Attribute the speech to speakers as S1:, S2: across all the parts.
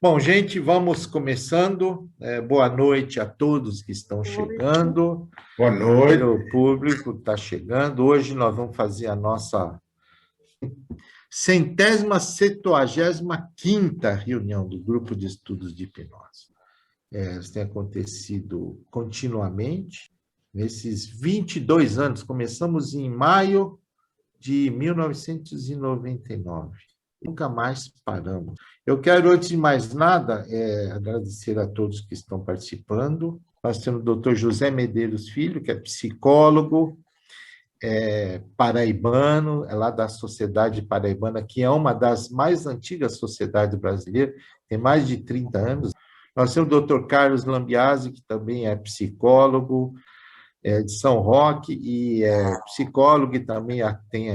S1: Bom, gente, vamos começando. Boa noite a todos que estão chegando.
S2: Boa noite.
S1: O público está chegando. Hoje nós vamos fazer a nossa 175ª reunião do Grupo de Estudos de Hipnose. Isso tem acontecido continuamente nesses 22 anos. Começamos em maio de 1999. Nunca mais paramos. Eu quero, antes de mais nada, agradecer a todos que estão participando. Nós temos o doutor José Medeiros Filho, que é psicólogo, paraibano, é lá da Sociedade Paraibana, que é uma das mais antigas sociedades brasileiras, tem mais de 30 anos. Nós temos o doutor Carlos Lambiase, que também é psicólogo, de São Roque, e é psicólogo e também tem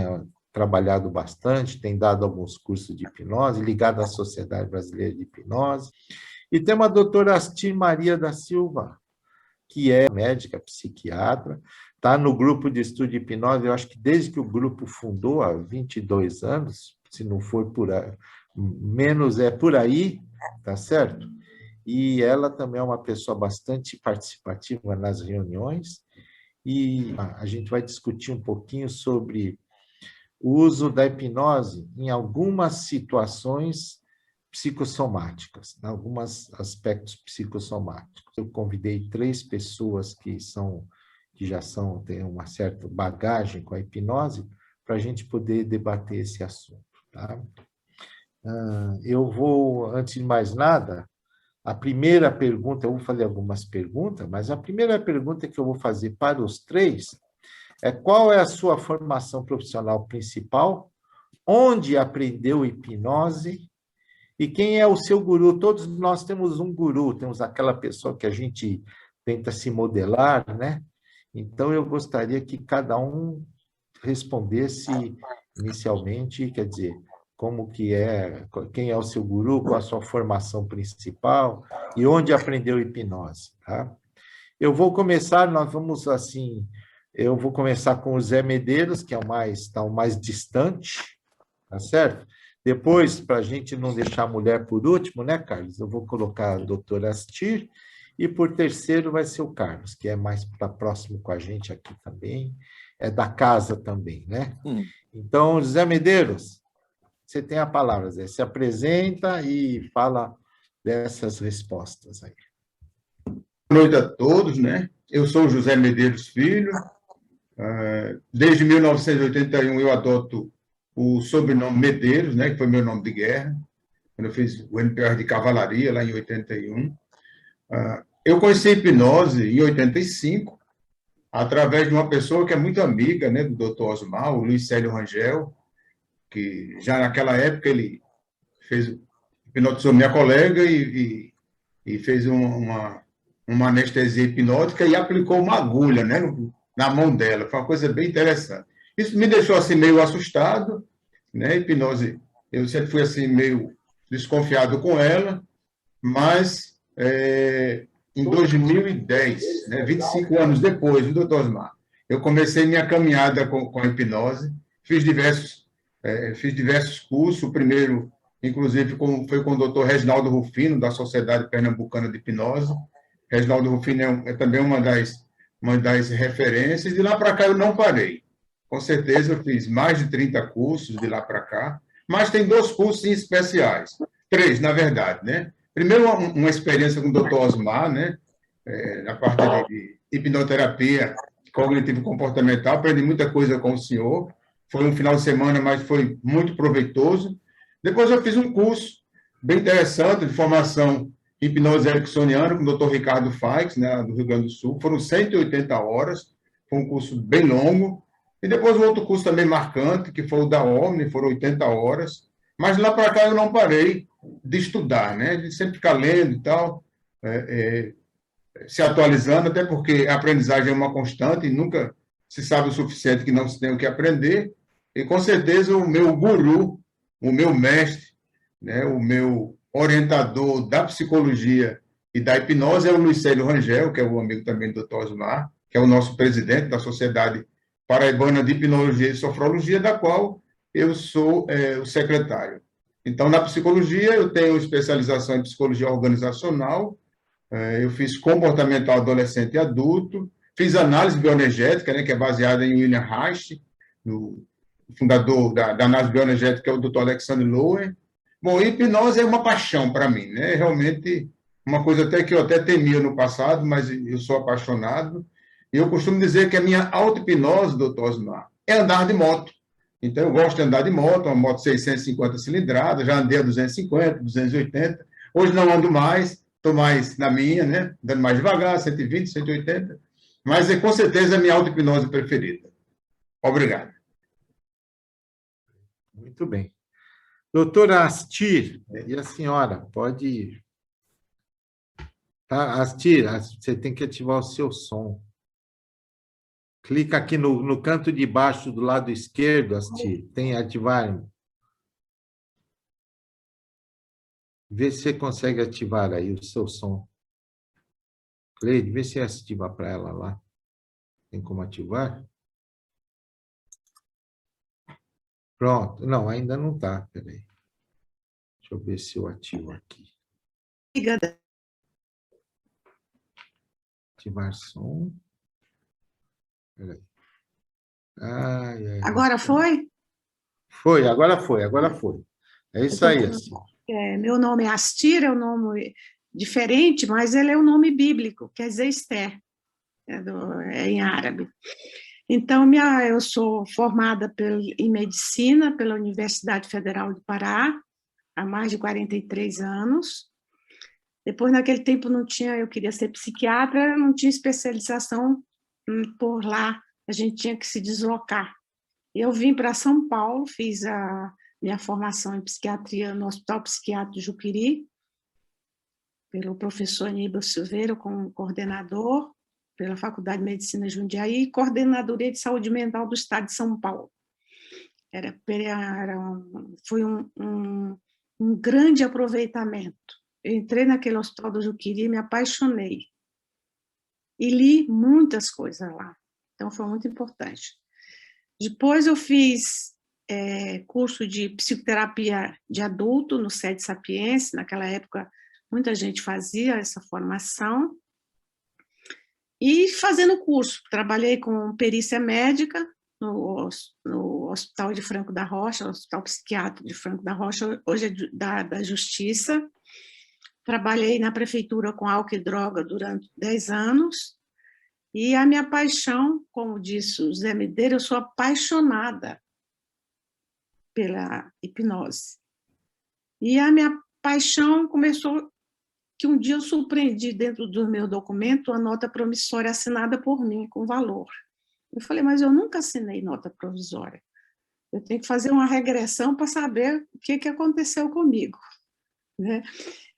S1: trabalhado bastante, tem dado alguns cursos de hipnose, ligado à Sociedade Brasileira de Hipnose. E tem uma doutora Astir Maria da Silva, que é médica, psiquiatra, está no grupo de estudo de hipnose, eu acho que desde que o grupo fundou, há 22 anos, se não for por aí, menos é por aí, tá certo? E ela também é uma pessoa bastante participativa nas reuniões, e a gente vai discutir um pouquinho sobre o uso da hipnose em algumas situações psicossomáticas, em alguns aspectos psicossomáticos. Eu convidei 3 pessoas que já têm uma certa bagagem com a hipnose para a gente poder debater esse assunto. Tá? Eu vou, antes de mais nada, a primeira pergunta, eu vou fazer algumas perguntas, mas a primeira pergunta que eu vou fazer para os 3 qual é a sua formação profissional principal, onde aprendeu hipnose e quem é o seu guru. Todos nós temos um guru, temos aquela pessoa que a gente tenta se modelar, né? Então, eu gostaria que cada um respondesse inicialmente, quer dizer, quem é o seu guru, qual a sua formação principal e onde aprendeu hipnose, tá? Eu vou começar com o Zé Medeiros, que está o mais distante, tá certo? Depois, para a gente não deixar a mulher por último, né, Carlos? Eu vou colocar a doutora Astir, e por terceiro vai ser o Carlos, que é mais próximo com a gente aqui também, é da casa também, né? Então, Zé Medeiros, você tem a palavra, Zé. Se apresenta e fala dessas respostas aí.
S2: Boa noite a todos, né? Eu sou o José Medeiros Filho. Desde 1981 eu adoto o sobrenome Medeiros, né? Que foi meu nome de guerra, quando eu fiz o NPR de cavalaria, lá em 81. Eu conheci a hipnose em 85, através de uma pessoa que é muito amiga, né, do Dr. Osmar, o Luiz Célio Rangel, que já naquela época ele hipnotizou minha colega e fez uma anestesia hipnótica e aplicou uma agulha, né, na mão dela. Foi uma coisa bem interessante. Isso me deixou assim meio assustado, né? Hipnose, eu sempre fui assim meio desconfiado com ela, mas em 2010, né, 25 anos depois do Dr. Osmar, eu comecei minha caminhada com a hipnose, fiz diversos cursos. O primeiro, inclusive, foi com o Dr. Reginaldo Rufino, da Sociedade Pernambucana de Hipnose. Reginaldo Rufino é também uma das referências. De lá para cá eu não parei. Com certeza eu fiz mais de 30 cursos de lá para cá, mas tem 2 cursos especiais. 3, na verdade, né? Primeiro, uma experiência com o Dr. Osmar, né? Na parte de hipnoterapia cognitivo-comportamental. Aprendi muita coisa com o senhor. Foi um final de semana, mas foi muito proveitoso. Depois eu fiz um curso bem interessante de formação hipnose ericksoniana com o Dr. Ricardo Faix, né, do Rio Grande do Sul. Foram 180 horas, foi um curso bem longo. E depois um outro curso também marcante, que foi o da Omni, foram 80 horas. Mas lá para cá eu não parei de estudar, né, de sempre ficar lendo e tal, se atualizando, até porque a aprendizagem é uma constante e nunca se sabe o suficiente que não se tem o que aprender. E, com certeza, o meu guru, o meu mestre, né, o meu orientador da psicologia e da hipnose é o Luiz Célio Rangel, que é o amigo também do Dr. Osmar, que é o nosso presidente da Sociedade Paraibana de Hipnologia e Sofrologia, da qual eu sou o secretário. Então, na psicologia, eu tenho especialização em psicologia organizacional, eu fiz comportamental adolescente e adulto, fiz análise bioenergética, né, que é baseada em William Reich, o fundador da análise bioenergética, que é o Dr. Alexander Lowen. Bom, hipnose é uma paixão para mim, né? Realmente uma coisa até que eu até temia no passado, mas eu sou apaixonado. E eu costumo dizer que a minha auto-hipnose, doutor Osmar, é andar de moto. Então, eu gosto de andar de moto, uma moto 650 cilindradas, já andei a 250, 280. Hoje não ando mais, estou mais na minha, né? Andando mais devagar, 120, 180. Mas é com certeza a minha auto-hipnose preferida. Obrigado.
S1: Muito bem. Doutora Astir, e a senhora, pode ir. Tá? Astir, você tem que ativar o seu som. Clica aqui no canto de baixo do lado esquerdo, Astir, tem ativar. Vê se você consegue ativar aí o seu som. Cleide, vê se ativa para ela lá. Tem como ativar? Pronto. Não, ainda não está. Peraí. Deixa eu ver se eu ativo aqui. Ativar som. Peraí. Ai, ai,
S3: Agora foi?
S1: Foi, agora foi, agora foi. É isso aí, assim.
S3: Meu nome é Astir, é um nome diferente, mas ele é um nome bíblico, quer dizer Esther, é em árabe. Então, eu sou formada em medicina pela Universidade Federal do Pará, há mais de 43 anos. Depois, naquele tempo, eu queria ser psiquiatra, não tinha especialização por lá, a gente tinha que se deslocar. Eu vim para São Paulo, fiz a minha formação em psiquiatria no Hospital Psiquiátrico de Juqueri, pelo professor Aníbal Silveira, como coordenador, pela Faculdade de Medicina Jundiaí, e Coordenadoria de Saúde Mental do Estado de São Paulo. Foi um grande aproveitamento. Eu entrei naquele Hospital do Juqueri e me apaixonei. E li muitas coisas lá. Então, foi muito importante. Depois, eu fiz curso de psicoterapia de adulto no SED Sapiense. Naquela época, muita gente fazia essa formação. E fazendo curso, trabalhei com perícia médica no Hospital de Franco da Rocha, Hospital Psiquiátrico de Franco da Rocha, hoje é da Justiça. Trabalhei na prefeitura com álcool e droga durante 10 anos. E a minha paixão, como disse o Zé Medeiros, eu sou apaixonada pela hipnose. E a minha paixão começou que um dia eu surpreendi dentro do meu documento a nota promissória assinada por mim, com valor. Eu falei, mas eu nunca assinei nota provisória. Eu tenho que fazer uma regressão para saber o que aconteceu comigo, né?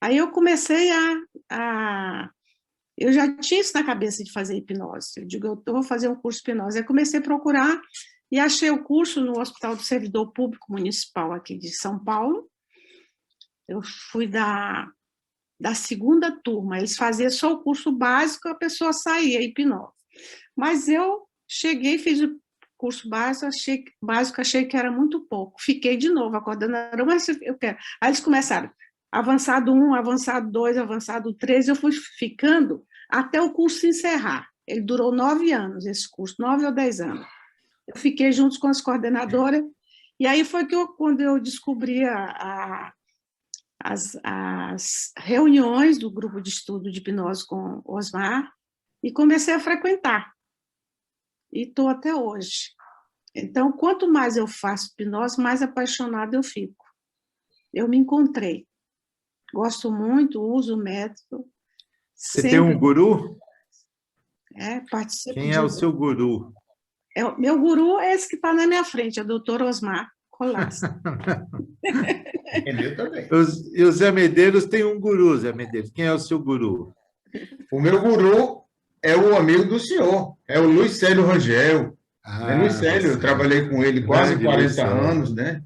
S3: Aí eu comecei eu já tinha isso na cabeça de fazer hipnose. Eu digo, eu vou fazer um curso de hipnose. Aí comecei a procurar e achei o curso no Hospital do Servidor Público Municipal aqui de São Paulo. Eu fui da segunda turma. Eles faziam só o curso básico, a pessoa saía, hipnose. Mas eu cheguei, fiz o curso básico, achei que era muito pouco. Fiquei de novo, a coordenadora, mas eu quero. Aí eles começaram, avançado 1, avançado 2, avançado 3, eu fui ficando até o curso se encerrar. Ele durou 9 anos, esse curso, 9 ou 10 anos. Eu fiquei junto com as coordenadoras, e aí foi quando eu descobri as reuniões do grupo de estudo de hipnose com o Osmar, e comecei a frequentar. E estou até hoje. Então, quanto mais eu faço hipnose, mais apaixonada eu fico. Eu me encontrei. Gosto muito, uso o método.
S1: Você tem um guru?
S3: Participo.
S1: Quem é o seu guru?
S3: Meu guru é esse que está na minha frente, é o doutor Osmar Colasso.
S2: Eu também.
S1: E o Zé Medeiros tem um guru, Zé Medeiros. Quem é o seu guru?
S2: O meu guru é o amigo do senhor, é o Luiz Célio Rangel. Luiz Célio, eu trabalhei com ele quase 40 anos, né?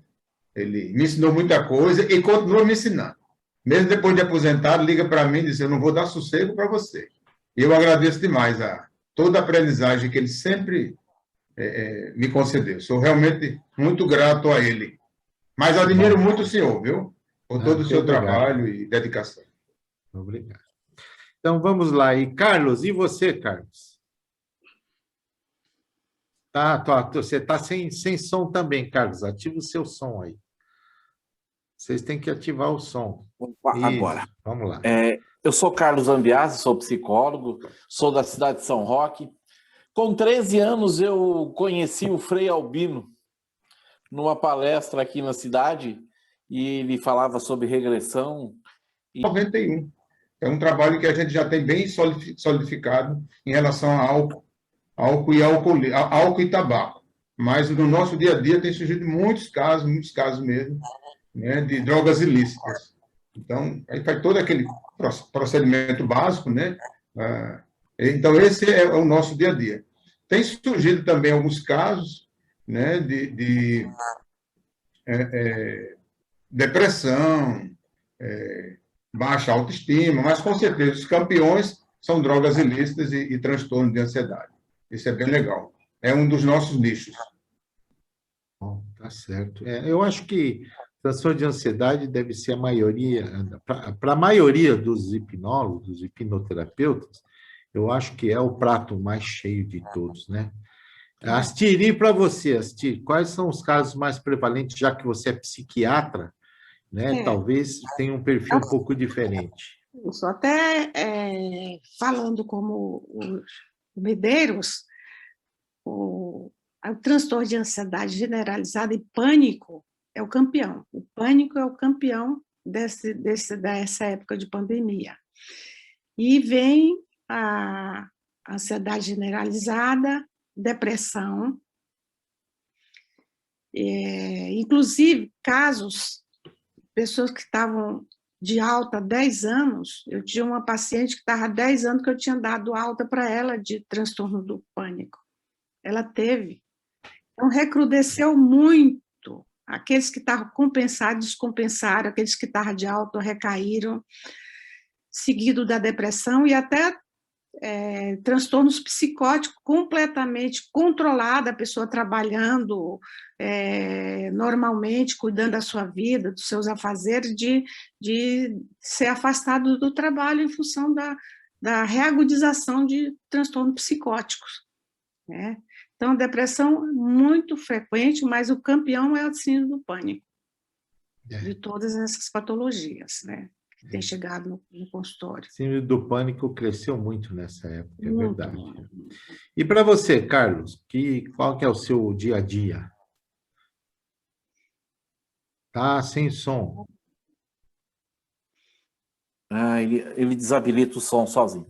S2: Ele me ensinou muita coisa e continua me ensinando. Mesmo depois de aposentado, liga para mim e diz, eu não vou dar sossego para você. E eu agradeço demais toda a aprendizagem que ele sempre me concedeu. Sou realmente muito grato a ele. Mas admiro muito o senhor, viu? por todo o seu
S1: Obrigado.
S2: trabalho e dedicação.
S1: Obrigado. Então, vamos lá. E, Carlos, e você, Carlos? Você está sem som também, Carlos. Ativa o seu som aí. Vocês têm que ativar o som.
S4: Agora.
S1: Isso, vamos lá.
S4: Eu sou Carlos Lambiase, sou psicólogo, sou da cidade de São Roque. Com 13 anos, eu conheci o Frei Albino numa palestra aqui na cidade, e ele falava sobre regressão.
S2: 91. É um trabalho que a gente já tem bem solidificado em relação a álcool e tabaco. Mas no nosso dia a dia tem surgido muitos casos mesmo, né, de drogas ilícitas. Então, aí faz todo aquele procedimento básico, né? Então, esse é o nosso dia a dia. Tem surgido também alguns casos, né, de depressão, baixa autoestima, mas, com certeza, os campeões são drogas ilícitas e transtorno de ansiedade. Isso é bem legal. É um dos nossos nichos.
S1: Bom, tá certo. Eu acho que transtorno de ansiedade deve ser a maioria, para a maioria dos hipnólogos, dos hipnoterapeutas, eu acho que é o prato mais cheio de todos, né? Astir, e para você, Astir, quais são os casos mais prevalentes, já que você é psiquiatra, né? Talvez tenha um perfil um pouco diferente.
S3: Isso, até falando como o Medeiros, o transtorno de ansiedade generalizada e pânico é o campeão. O pânico é o campeão dessa época de pandemia. E vem a ansiedade generalizada, depressão, inclusive casos, pessoas que estavam de alta há 10 anos, eu tinha uma paciente que estava há 10 anos que eu tinha dado alta para ela de transtorno do pânico. Ela teve. Então, recrudesceu muito. Aqueles que estavam compensados, descompensaram, aqueles que estavam de alta recaíram, seguido da depressão e até transtornos psicóticos completamente controlados, a pessoa trabalhando normalmente, cuidando da sua vida, dos seus afazeres, de ser afastado do trabalho em função da reagudização de transtornos psicóticos, né? Então, a depressão é muito frequente, mas o campeão é a síndrome do pânico, de todas essas patologias, né? Que tem chegado no consultório.
S1: A síndrome do pânico cresceu muito nessa época, é verdade. E para você, Carlos, qual que é o seu dia a dia? Tá sem som.
S4: Ele desabilita o som sozinho.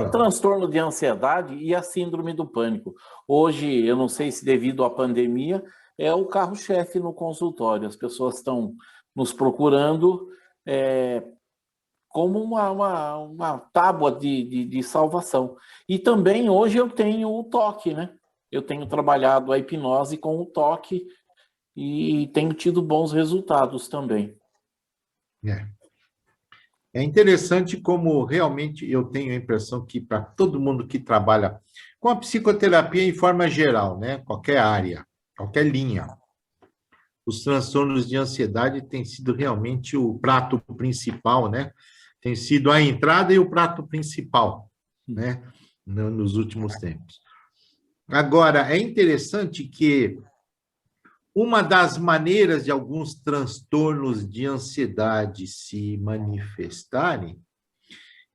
S4: O transtorno de ansiedade e a síndrome do pânico. Hoje, eu não sei se devido à pandemia, é o carro-chefe no consultório. As pessoas estão nos procurando como uma tábua de salvação. E também hoje eu tenho o toque, né? Eu tenho trabalhado a hipnose com o toque e tenho tido bons resultados também.
S1: É interessante como realmente eu tenho a impressão que para todo mundo que trabalha com a psicoterapia em forma geral, né? Qualquer área, qualquer linha, os transtornos de ansiedade têm sido realmente o prato principal, né? Tem sido a entrada e o prato principal, né? Nos últimos tempos. Agora, é interessante que uma das maneiras de alguns transtornos de ansiedade se manifestarem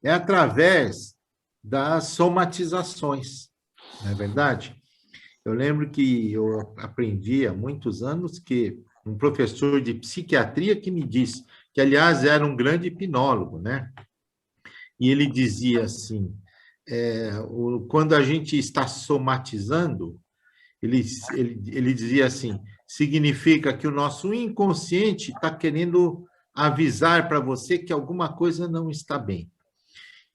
S1: é através das somatizações, não é verdade? Eu lembro que eu aprendi há muitos anos que um professor de psiquiatria que me disse, que aliás era um grande hipnólogo, né? E ele dizia assim, quando a gente está somatizando, ele dizia assim, significa que o nosso inconsciente está querendo avisar para você que alguma coisa não está bem.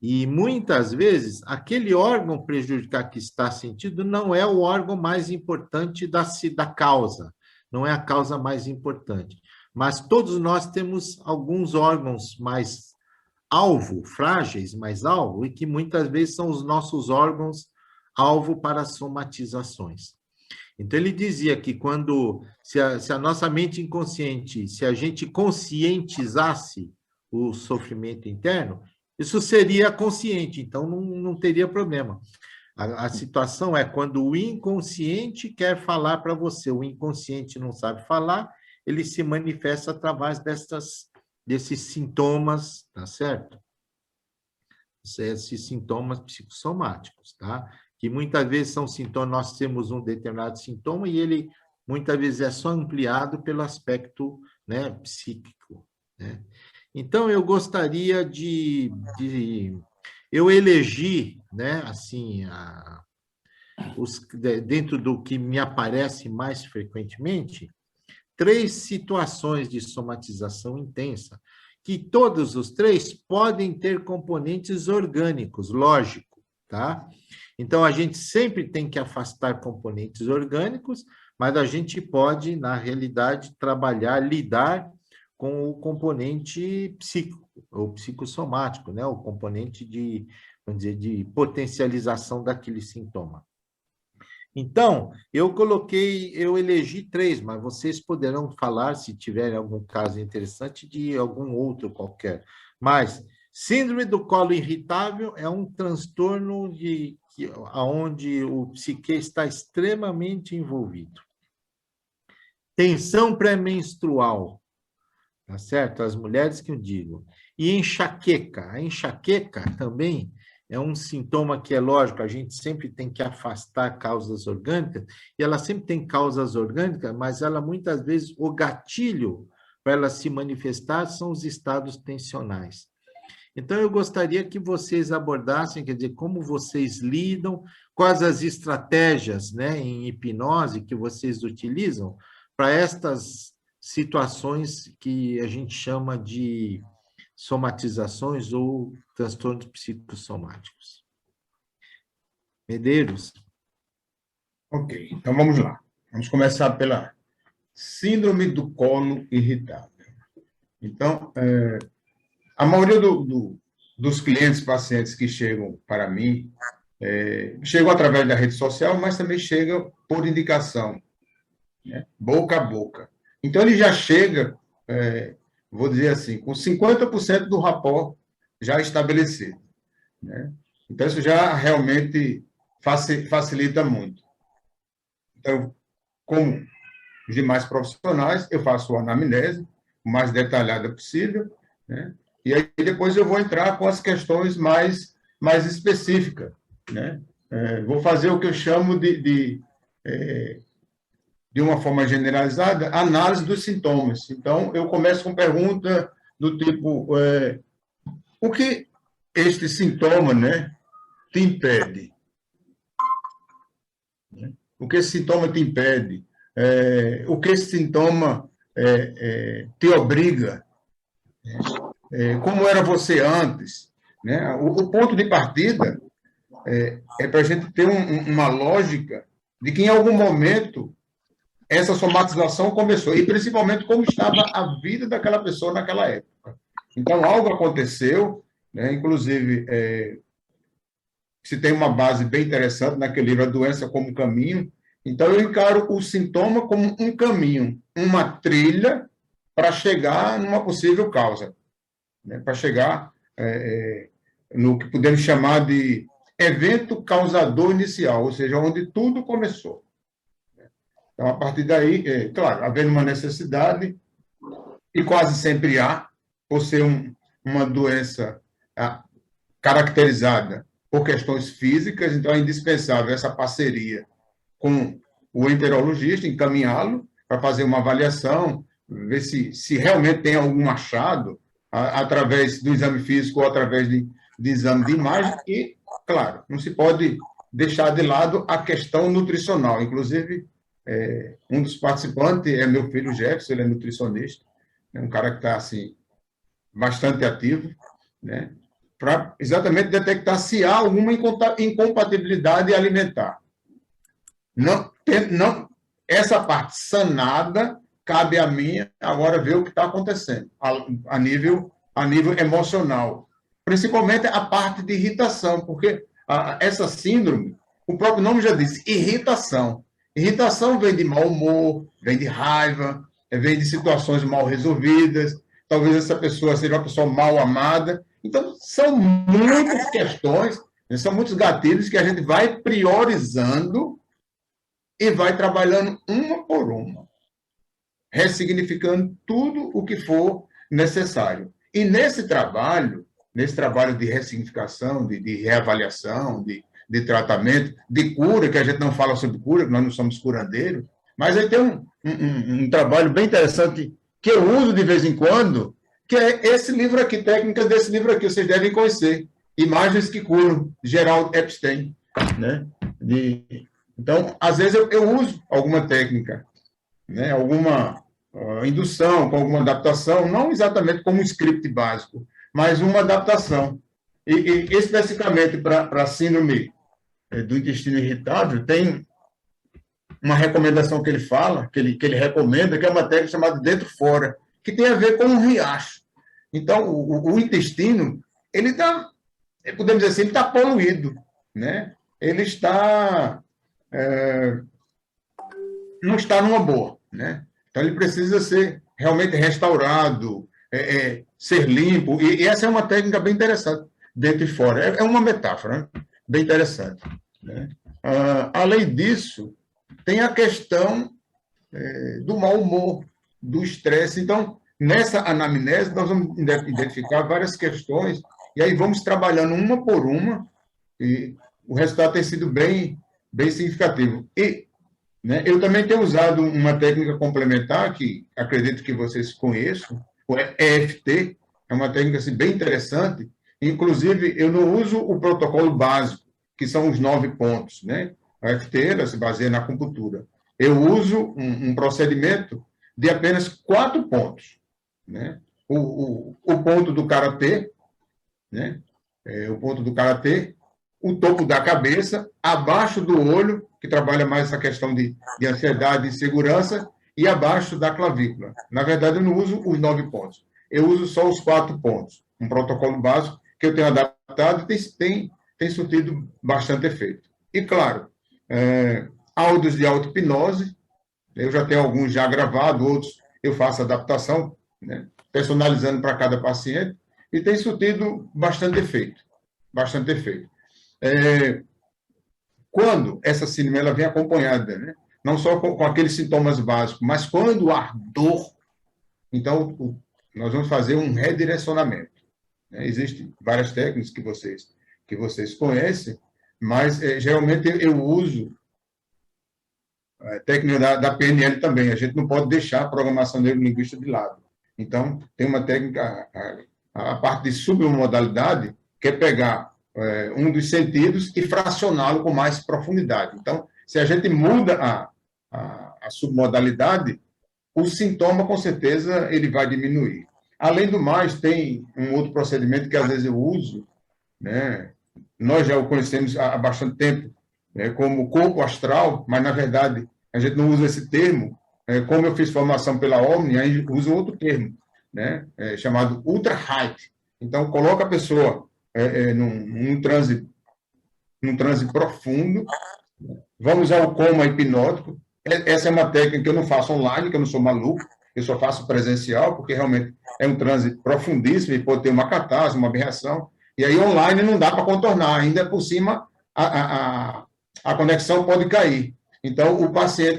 S1: E muitas vezes, aquele órgão prejudicado que está sentido não é o órgão mais importante da causa, não é a causa mais importante. Mas todos nós temos alguns órgãos mais frágeis, mais alvo, e que muitas vezes são os nossos órgãos alvo para somatizações. Então, ele dizia que se a nossa mente inconsciente, se a gente conscientizasse o sofrimento interno, isso seria consciente, então não teria problema. A situação é quando o inconsciente quer falar para você, o inconsciente não sabe falar, ele se manifesta através desses sintomas, tá certo? Esses sintomas psicossomáticos, tá? Que muitas vezes são sintomas, nós temos um determinado sintoma e ele muitas vezes é só ampliado pelo aspecto, né, psíquico, né? Então, eu gostaria eu elegi, né, assim, dentro do que me aparece mais frequentemente, 3 situações de somatização intensa, que todos os 3 podem ter componentes orgânicos, lógico, tá? Então, a gente sempre tem que afastar componentes orgânicos, mas a gente pode, na realidade, lidar com o componente psíquico, ou psicossomático, né? O componente vamos dizer, de potencialização daquele sintoma. Então, eu elegi 3, mas vocês poderão falar, se tiverem algum caso interessante, de algum outro qualquer. Mas síndrome do colo irritável é um transtorno onde o psique está extremamente envolvido. Tensão pré-menstrual, tá certo? As mulheres que eu digo. E enxaqueca. A enxaqueca também é um sintoma que é lógico, a gente sempre tem que afastar causas orgânicas, e ela sempre tem causas orgânicas, mas ela muitas vezes, o gatilho para ela se manifestar são os estados tensionais. Então, eu gostaria que vocês abordassem, quer dizer, como vocês lidam, quais as estratégias, né, em hipnose que vocês utilizam para estas situações que a gente chama de somatizações ou transtornos psicossomáticos. Medeiros.
S2: Ok, então vamos lá. Vamos começar pela síndrome do colo irritável. Então, a maioria dos clientes, pacientes que chegam para mim, chegam através da rede social, mas também chegam por indicação, né? Boca a boca. Então, ele já chega, vou dizer assim, com 50% do rapport já estabelecido, né? Então, isso já realmente facilita muito. Então, como os demais profissionais, eu faço a anamnese o mais detalhada possível, né? E aí depois eu vou entrar com as questões mais específicas, né? Vou fazer o que eu chamo de uma forma generalizada, análise dos sintomas. Então, eu começo com pergunta do tipo, o que este sintoma, né, te impede? O que esse sintoma te impede? O que esse sintoma te obriga? Como era você antes? Né? O ponto de partida é para a gente ter uma lógica de que, em algum momento, essa somatização começou, e principalmente como estava a vida daquela pessoa naquela época. Então, algo aconteceu, né? Inclusive, se tem uma base bem interessante naquele livro, A Doença como Caminho. Então, eu encaro o sintoma como um caminho, uma trilha para chegar numa possível causa, né? Para chegar no que podemos chamar de evento causador inicial, ou seja, onde tudo começou. Então, a partir daí, claro, havendo uma necessidade, e quase sempre há, por ser uma doença caracterizada por questões físicas, então é indispensável essa parceria com o enterologista, encaminhá-lo para fazer uma avaliação, ver se realmente tem algum achado através do exame físico ou através de exame de imagem, e, claro, não se pode deixar de lado a questão nutricional. Inclusive, um dos participantes é meu filho Jefferson, ele é nutricionista, é um cara que está assim, bastante ativo, né, para exatamente detectar se há alguma incompatibilidade alimentar. Não, essa parte sanada, cabe a mim agora ver o que está acontecendo a nível emocional. Principalmente a parte de irritação, porque essa síndrome, o próprio nome já diz, irritação. Irritação vem de mau humor, vem de raiva, vem de situações mal resolvidas, talvez essa pessoa seja uma pessoa mal amada. Então, são muitas questões, são muitos gatilhos que a gente vai priorizando e vai trabalhando uma por uma, ressignificando tudo o que for necessário. E nesse trabalho de ressignificação, de reavaliação, de tratamento, de cura, que a gente não fala sobre cura, que nós não somos curandeiros, mas aí tem um trabalho bem interessante que eu uso de vez em quando, que é esse livro aqui, técnicas desse livro aqui, vocês devem conhecer, Imagens que Curam, de Gerald Epstein. Né? Então, às vezes eu uso alguma técnica, né? Alguma indução, com alguma adaptação, não exatamente como um script básico, mas uma adaptação. E especificamente para a síndrome do intestino irritável, tem uma recomendação que ele fala, que ele recomenda, que é uma técnica chamada dentro-fora, que tem a ver com um riacho. Então, o intestino, ele está, podemos dizer assim, ele está poluído, né? Ele está, não está numa boa, né? Então, ele precisa ser realmente restaurado, ser limpo, e essa é uma técnica bem interessante, dentro e fora. É uma metáfora, né? Bem interessante. Né? Além disso, tem a questão do mau humor, do estresse. Então, nessa anamnese, nós vamos identificar várias questões, e aí vamos trabalhando uma por uma, e o resultado tem sido bem significativo. E, né, eu também tenho usado uma técnica complementar, que acredito que vocês conheçam, o EFT, é uma técnica assim, bem interessante. Inclusive, eu não uso o protocolo básico, que são os 9 pontos, né? A EFT ela se baseia na acupuntura. Eu uso um procedimento de apenas 4 pontos, né? O ponto do karatê, né? O ponto do karatê, o topo da cabeça, abaixo do olho, que trabalha mais essa questão de ansiedade e insegurança, e abaixo da clavícula. Na verdade, eu não uso os 9 pontos. Eu uso só os 4 pontos. Um protocolo básico que eu tenho adaptado e tem surtido bastante efeito. E, claro, áudios de auto-hipnose, eu já tenho alguns já gravados, outros eu faço adaptação, né, personalizando para cada paciente, e tem surtido bastante efeito. Bastante efeito. Quando essa síndrome ela vem acompanhada, né, não só com aqueles sintomas básicos, mas quando há dor, então nós vamos fazer um redirecionamento. Né? Existem várias técnicas que vocês conhecem, mas geralmente eu uso a técnica da PNL também. A gente não pode deixar a programação neurolinguística de lado. Então, tem uma técnica, a parte de submodalidade, que é pegar um dos sentidos e fracioná-lo com mais profundidade. Então, se a gente muda a submodalidade, o sintoma, com certeza, ele vai diminuir. Além do mais, tem um outro procedimento que às vezes eu uso, né? Nós já o conhecemos há bastante tempo, né, como corpo astral, mas, na verdade, a gente não usa esse termo. Como eu fiz formação pela Omni, a gente usa outro termo, né, chamado Ultra Height. Então, coloca a pessoa num transe profundo. Vamos usar o coma hipnótico. Essa é uma técnica que eu não faço online, que eu não sou maluco, eu só faço presencial, porque realmente é um transe profundíssimo e pode ter uma catarse, uma aberração. E aí online não dá para contornar, ainda por cima a conexão pode cair. Então,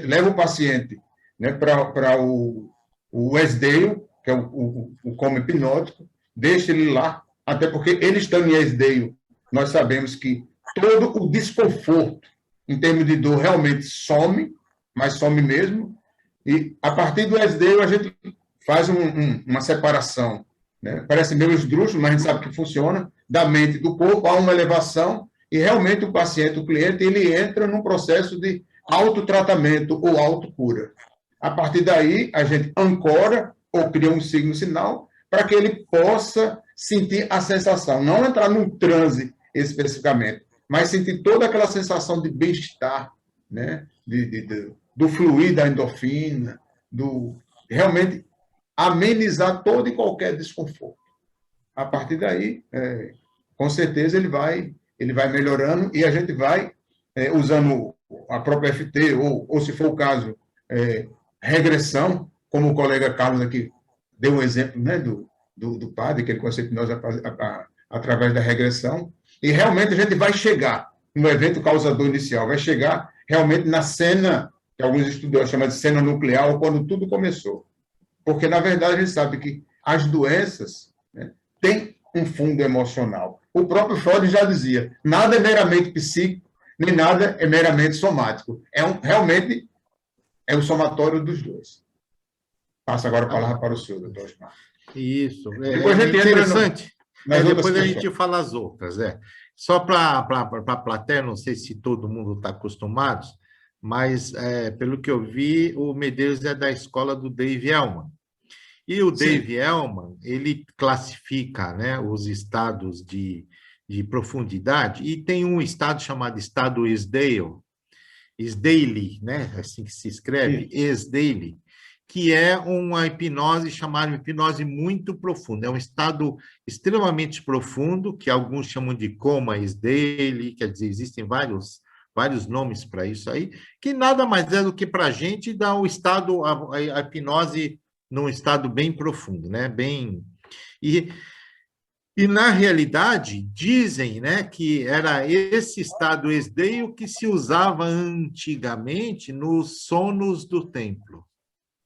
S2: leva o paciente, né, para o Esdeio, que é o coma hipnótico, deixa ele lá, até porque ele estando em Esdeio, nós sabemos que todo o desconforto, em termos de dor, realmente some, mas some mesmo, e a partir do Esdeio a gente faz uma separação, né? Parece meio esdrúxulo, mas a gente sabe que funciona, da mente e do corpo, há uma elevação, e realmente o paciente, o cliente, ele entra num processo de autotratamento ou autocura. A partir daí, a gente ancora ou cria um signo sinal para que ele possa sentir a sensação, não entrar num transe especificamente, mas sentir toda aquela sensação de bem-estar, né? Do fluir da endorfina, realmente amenizar todo e qualquer desconforto. A partir daí, com certeza, ele vai melhorando e a gente vai usando a própria FT, ou se for o caso, regressão, como o colega Carlos aqui deu um exemplo, né, do padre, que ele consegue nós através da regressão, e realmente a gente vai chegar no evento causador inicial, vai chegar realmente na cena, que alguns estudiosos chamam de cena nuclear, quando tudo começou. Porque, na verdade, a gente sabe que as doenças, né, têm um fundo emocional. O próprio Freud já dizia, nada é meramente psíquico, nem nada é meramente somático. Realmente é o somatório dos dois. Passo agora a palavra para o senhor, doutor Osmar.
S1: Isso,
S2: Depois a gente
S1: interessante. Depois a
S2: questões.
S1: gente fala as outras. Só para a plateia, não sei se todo mundo está acostumado, mas, pelo que eu vi, o Medeiros é da escola do Dave Elman. E o Dave Elman, ele classifica, né, os estados de profundidade, e tem um estado chamado estado Esdaile, né, assim que se escreve, Esdaile, que é uma hipnose chamada hipnose muito profunda. É um estado extremamente profundo, que alguns chamam de coma Esdaile, quer dizer, existem vários nomes para isso aí, que nada mais é do que para a gente dar o estado, a hipnose num estado bem profundo, né? E na realidade, dizem, né, que era esse estado esdeio que se usava antigamente nos sonos do templo.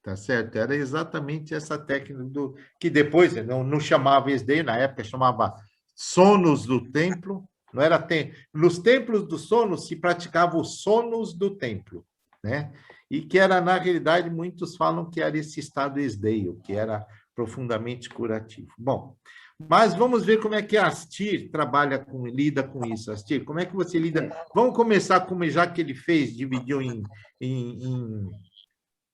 S1: Tá certo? Era exatamente essa técnica que depois não chamava esdeio, na época chamava sonos do templo. Não era nos templos do sono se praticava os sonos do templo, né? E que era, na realidade, muitos falam que era esse estado esdeio, que era profundamente curativo. Bom, mas vamos ver como é que a Astir lida com isso. Astir, como é que você lida? Vamos começar como já que ele fez, dividiu em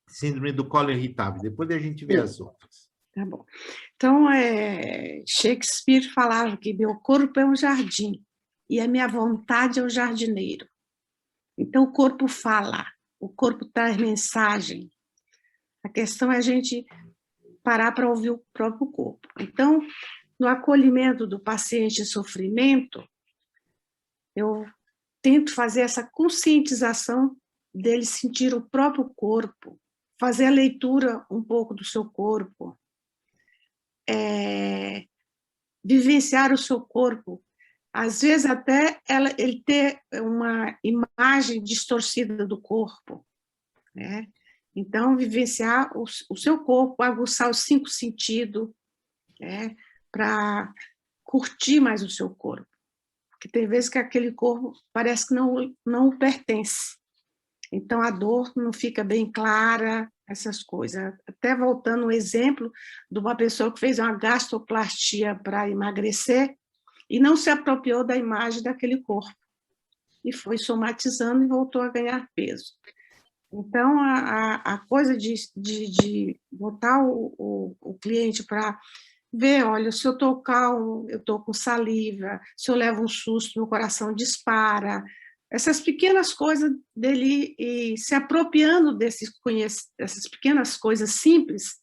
S1: síndrome do colo irritável. Depois a gente vê as outras.
S3: Tá bom. Então, Shakespeare falava que meu corpo é um jardim e a minha vontade é o jardineiro. Então, o corpo fala, o corpo traz mensagem. A questão é a gente parar para ouvir o próprio corpo. Então, no acolhimento do paciente em sofrimento, eu tento fazer essa conscientização dele sentir o próprio corpo, fazer a leitura um pouco do seu corpo, vivenciar o seu corpo, às vezes até ele ter uma imagem distorcida do corpo, né? Então, vivenciar o seu corpo, aguçar os 5 sentidos, né? Para curtir mais o seu corpo. Porque tem vezes que aquele corpo parece que não pertence. Então, a dor não fica bem clara, essas coisas. Até voltando um exemplo de uma pessoa que fez uma gastroplastia para emagrecer e não se apropriou da imagem daquele corpo. E foi somatizando e voltou a ganhar peso. Então, a coisa de botar o cliente para ver, olha, se eu estou calmo, eu estou com saliva, se eu levo um susto, meu coração dispara. Essas pequenas coisas dele e se apropriando dessas pequenas coisas simples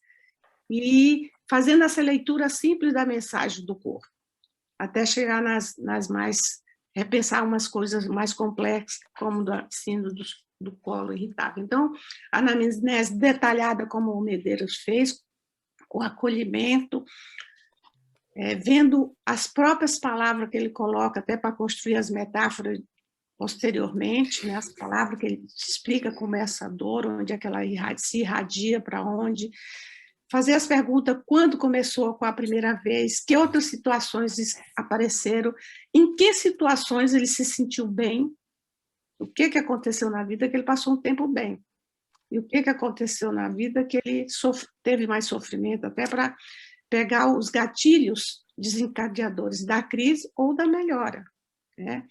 S3: e fazendo essa leitura simples da mensagem do corpo, até chegar nas mais, repensar umas coisas mais complexas, como da síndrome do colo irritável. Então, a anamnese detalhada, como o Medeiros fez, o acolhimento, vendo as próprias palavras que ele coloca, até para construir as metáforas posteriormente, né, as palavras que ele explica como é essa dor, onde é que ela se irradia, para onde, fazer as perguntas, quando começou, com a primeira vez, que outras situações apareceram, em que situações ele se sentiu bem, o que aconteceu na vida que ele passou um tempo bem, e o que aconteceu na vida que ele teve mais sofrimento, até para pegar os gatilhos desencadeadores da crise ou da melhora, né?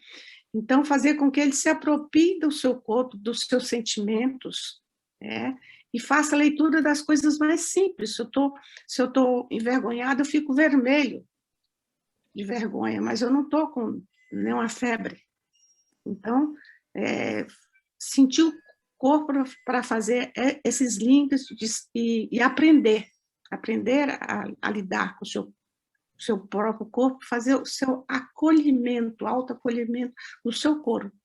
S3: Então, fazer com que ele se aproprie do seu corpo, dos seus sentimentos, né? E faça a leitura das coisas mais simples. Se eu estou envergonhada, eu fico vermelho de vergonha, mas eu não estou com nenhuma febre. Então, sentir o corpo para fazer esses links e aprender a lidar com o seu próprio corpo, fazer o seu acolhimento, autoacolhimento do seu corpo.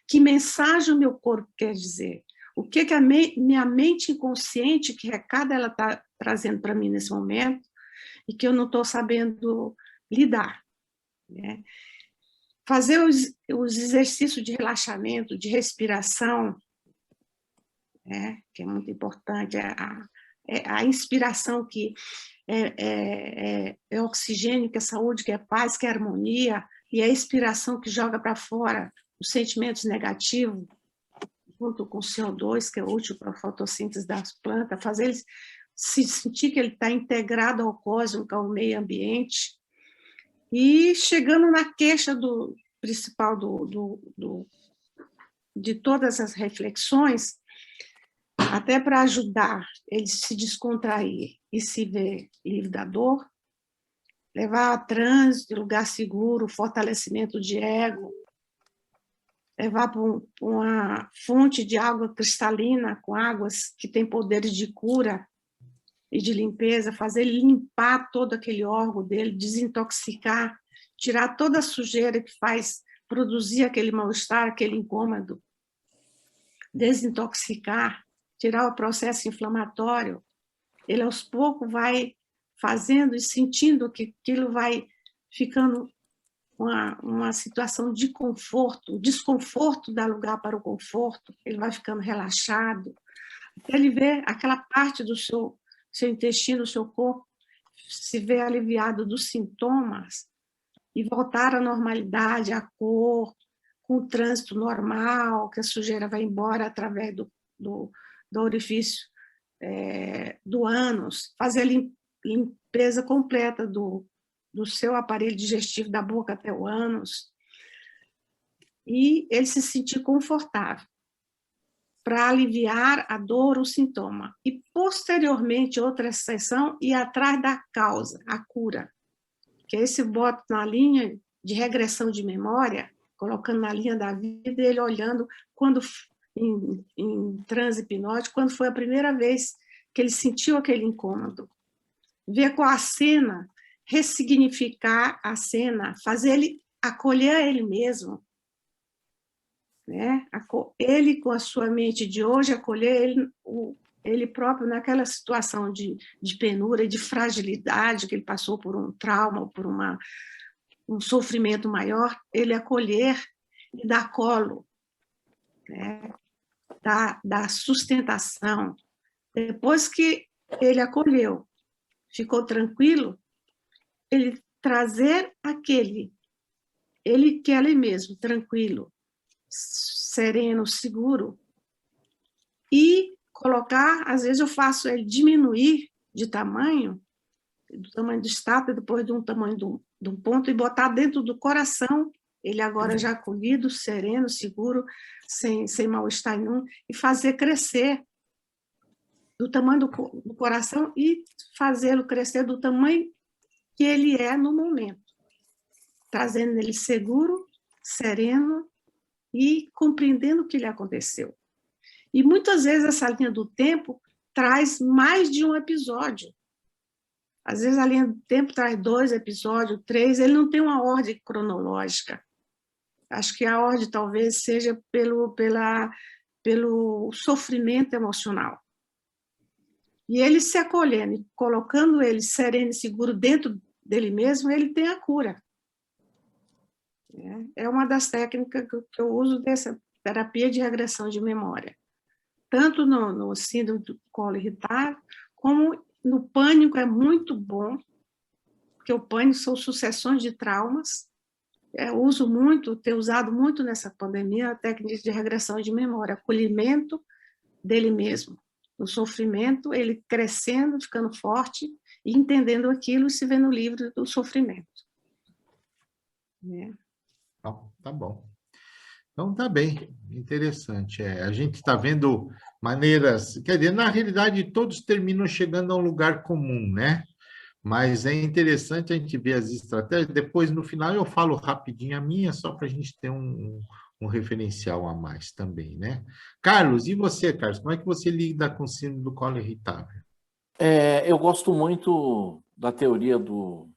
S3: Que mensagem o meu corpo quer dizer? O que a minha mente inconsciente, que recado ela está trazendo para mim nesse momento, e que eu não estou sabendo lidar, né? Fazer os exercícios de relaxamento, de respiração, né? Que é muito importante, a inspiração que é oxigênio, que é saúde, que é paz, que é harmonia, e a expiração que joga para fora os sentimentos negativos, junto com o CO2, que é útil para a fotossíntese das plantas, fazer ele se sentir que ele está integrado ao cosmos, ao meio ambiente, e chegando na queixa principal de todas as reflexões, até para ajudar ele a se descontrair e se ver livre da dor, levar a trânsito, lugar seguro, fortalecimento de ego, levar para uma fonte de água cristalina, com águas que têm poderes de cura e de limpeza, fazer ele limpar todo aquele órgão dele, desintoxicar, tirar toda a sujeira que faz produzir aquele mal-estar, aquele incômodo, desintoxicar, tirar o processo inflamatório. Ele, aos poucos, vai fazendo e sentindo que aquilo vai ficando uma situação de conforto, o desconforto dá lugar para o conforto, ele vai ficando relaxado, até ele ver aquela parte do seu intestino, do seu corpo, se ver aliviado dos sintomas e voltar à normalidade, à cor, com o trânsito normal, que a sujeira vai embora através do orifício do ânus, fazer a limpeza completa do seu aparelho digestivo, da boca até o ânus, e ele se sentir confortável para aliviar a dor, o sintoma. E, posteriormente, outra sessão, ir atrás da causa, a cura, que é esse boto na linha de regressão de memória, colocando na linha da vida, ele olhando quando em transe hipnótico, quando foi a primeira vez que ele sentiu aquele incômodo. Ver qual a cena, ressignificar a cena, fazer ele acolher ele mesmo, né? Ele com a sua mente de hoje, acolher ele próprio naquela situação de penúria, de fragilidade, que ele passou por um trauma, por um sofrimento maior, ele acolher e dar colo, né? dar sustentação. Depois que ele acolheu, ficou tranquilo, ele trazer ele que é ele mesmo, tranquilo, sereno, seguro, e colocar, às vezes eu faço ele diminuir de tamanho, do tamanho do estátua, depois de um tamanho de um ponto, e botar dentro do coração, ele agora já acolhido, sereno, seguro, sem mal-estar nenhum, e fazer crescer do tamanho do coração e fazê-lo crescer do tamanho que ele é no momento, trazendo ele seguro, sereno e compreendendo o que lhe aconteceu. E muitas vezes essa linha do tempo traz mais de um episódio. Às vezes a linha do tempo traz 2 episódios, 3, ele não tem uma ordem cronológica. Acho que a ordem talvez seja pelo sofrimento emocional. E ele se acolhendo, colocando ele sereno e seguro dentro dele mesmo, ele tem a cura. É uma das técnicas que eu uso dessa terapia de regressão de memória. Tanto no síndrome do colo irritável, como no pânico é muito bom, porque o pânico são sucessões de traumas. Eu uso muito, tenho usado muito nessa pandemia a técnica de regressão de memória, acolhimento dele mesmo. No sofrimento, ele crescendo, ficando forte, e entendendo aquilo e se vendo livre do sofrimento.
S1: Tá bom. Então, tá bem, interessante. A gente está vendo maneiras... Quer dizer, na realidade, todos terminam chegando a um lugar comum, né? Mas é interessante a gente ver as estratégias. Depois, no final, eu falo rapidinho a minha, só para a gente ter um referencial a mais também, né? Carlos, e você, Carlos? Como é que você lida com o síndrome do colo irritável?
S4: Eu gosto muito da teoria do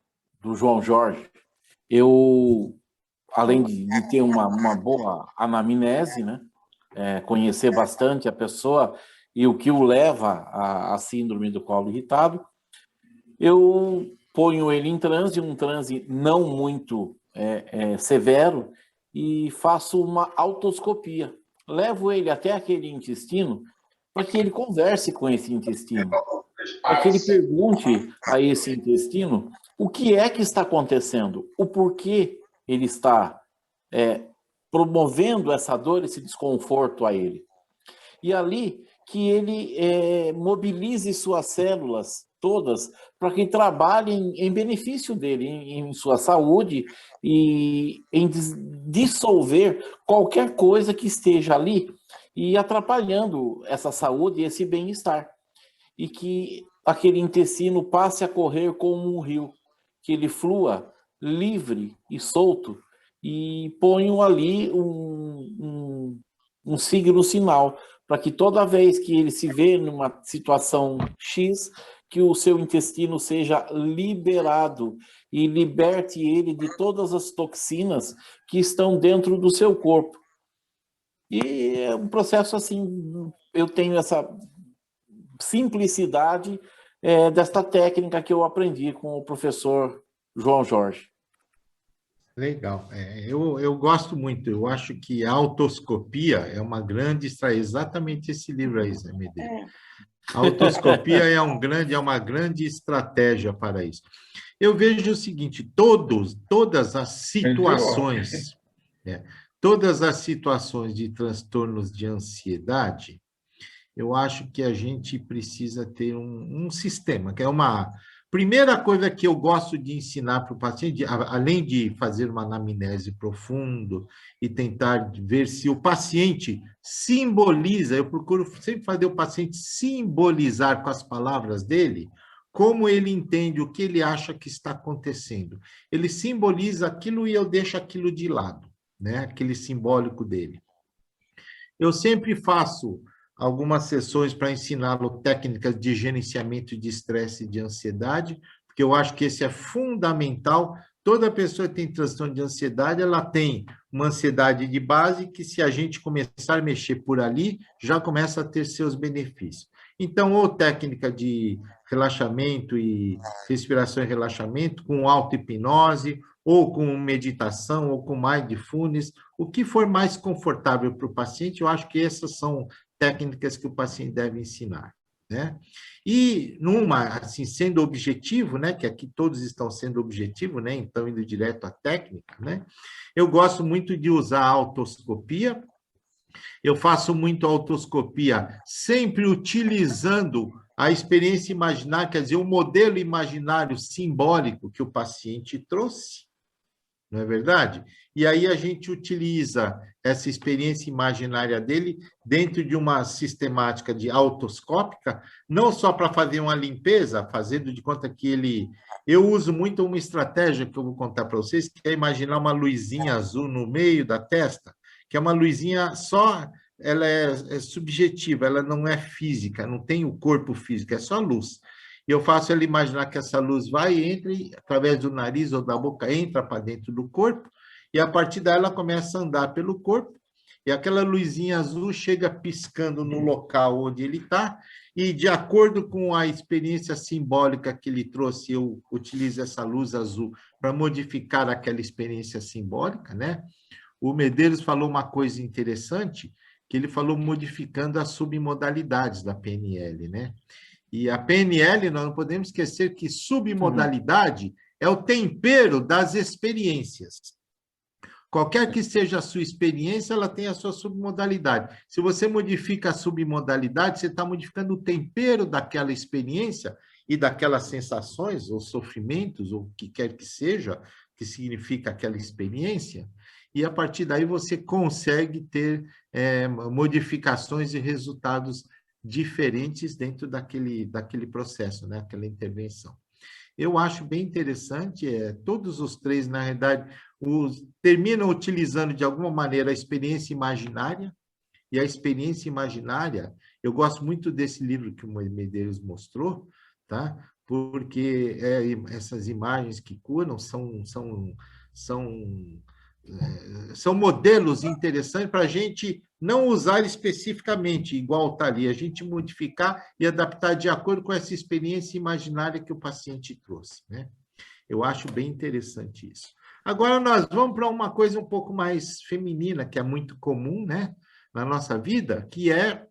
S4: do João Jorge, eu, além de ter uma boa anamnese, né? Conhecer bastante a pessoa e o que o leva à síndrome do colo irritado, eu ponho ele em transe, um transe não muito severo, e faço uma autoscopia. Levo ele até aquele intestino para que ele converse com esse intestino, para que ele pergunte a esse intestino o que é que está acontecendo, o porquê ele está promovendo essa dor, esse desconforto a ele. E ali que ele mobilize suas células todas para que trabalhem em benefício dele, em sua saúde e em dissolver qualquer coisa que esteja ali e atrapalhando essa saúde e esse bem-estar. E que aquele intestino passe a correr como um rio, que ele flua livre e solto, e ponham ali um signo sinal, para que toda vez que ele se vê numa situação X, que o seu intestino seja liberado e liberte ele de todas as toxinas que estão dentro do seu corpo. E é um processo assim, eu tenho essa simplicidade desta técnica que eu aprendi com o professor João Jorge.
S1: Legal. Eu gosto muito. Eu acho que a autoscopia é uma grande exatamente esse livro aí, Zé Medeiros. A autoscopia é uma grande estratégia para isso. Eu vejo o seguinte: todas as situações de transtornos de ansiedade, eu acho que a gente precisa ter um sistema, que é uma primeira coisa que eu gosto de ensinar para o paciente, além de fazer uma anamnese profundo e tentar ver se o paciente simboliza, eu procuro sempre fazer o paciente simbolizar com as palavras dele como ele entende, o que ele acha que está acontecendo. Ele simboliza aquilo e eu deixo aquilo de lado, né? Aquele simbólico dele. Eu sempre faço algumas sessões para ensiná-lo técnicas de gerenciamento de estresse e de ansiedade, porque eu acho que esse é fundamental. Toda pessoa que tem transtorno de ansiedade, ela tem uma ansiedade de base que, se a gente começar a mexer por ali, já começa a ter seus benefícios. Então, ou técnica de relaxamento e respiração e relaxamento, com auto-hipnose, ou com meditação, ou com mindfulness, o que for mais confortável para o paciente, eu acho que essas são técnicas que o paciente deve ensinar, né? E assim, sendo objetivo, né, que aqui todos estão sendo objetivo, né, então indo direto à técnica, né? Eu gosto muito de usar a autoscopia. Eu faço muito autoscopia sempre utilizando a experiência imaginária, quer dizer, o modelo imaginário simbólico que o paciente trouxe, não é verdade? E aí a gente utiliza essa experiência imaginária dele dentro de uma sistemática de autoscópica, não só para fazer uma limpeza, fazendo de conta que ele... Eu uso muito uma estratégia que eu vou contar para vocês, que é imaginar uma luzinha azul no meio da testa, que é uma luzinha só, ela é subjetiva, ela não é física, não tem o corpo físico, é só luz. E eu faço ele imaginar que essa luz vai e entra, através do nariz ou da boca, entra para dentro do corpo, e a partir daí ela começa a andar pelo corpo, e aquela luzinha azul chega piscando no local onde ele está, e de acordo com a experiência simbólica que ele trouxe, eu utilizo essa luz azul para modificar aquela experiência simbólica, né? O Medeiros falou uma coisa interessante, que ele falou modificando as submodalidades da PNL, né? E a PNL, nós não podemos esquecer que submodalidade é o tempero das experiências. Qualquer que seja a sua experiência, ela tem a sua submodalidade. Se você modifica a submodalidade, você está modificando o tempero daquela experiência e daquelas sensações, ou sofrimentos, ou o que quer que seja, que significa aquela experiência, e a partir daí você consegue ter modificações e resultados diferentes dentro daquele processo, né? Aquela intervenção. Eu acho bem interessante, todos os três, na realidade, terminam utilizando de alguma maneira a experiência imaginária, e a experiência imaginária, eu gosto muito desse livro que o Medeiros mostrou, tá? porque essas imagens que curam são modelos interessantes para a gente não usar especificamente igual está ali, a gente modificar e adaptar de acordo com essa experiência imaginária que o paciente trouxe, né? Eu acho bem interessante isso. Agora nós vamos para uma coisa um pouco mais feminina, que é muito comum, né, na nossa vida, que é,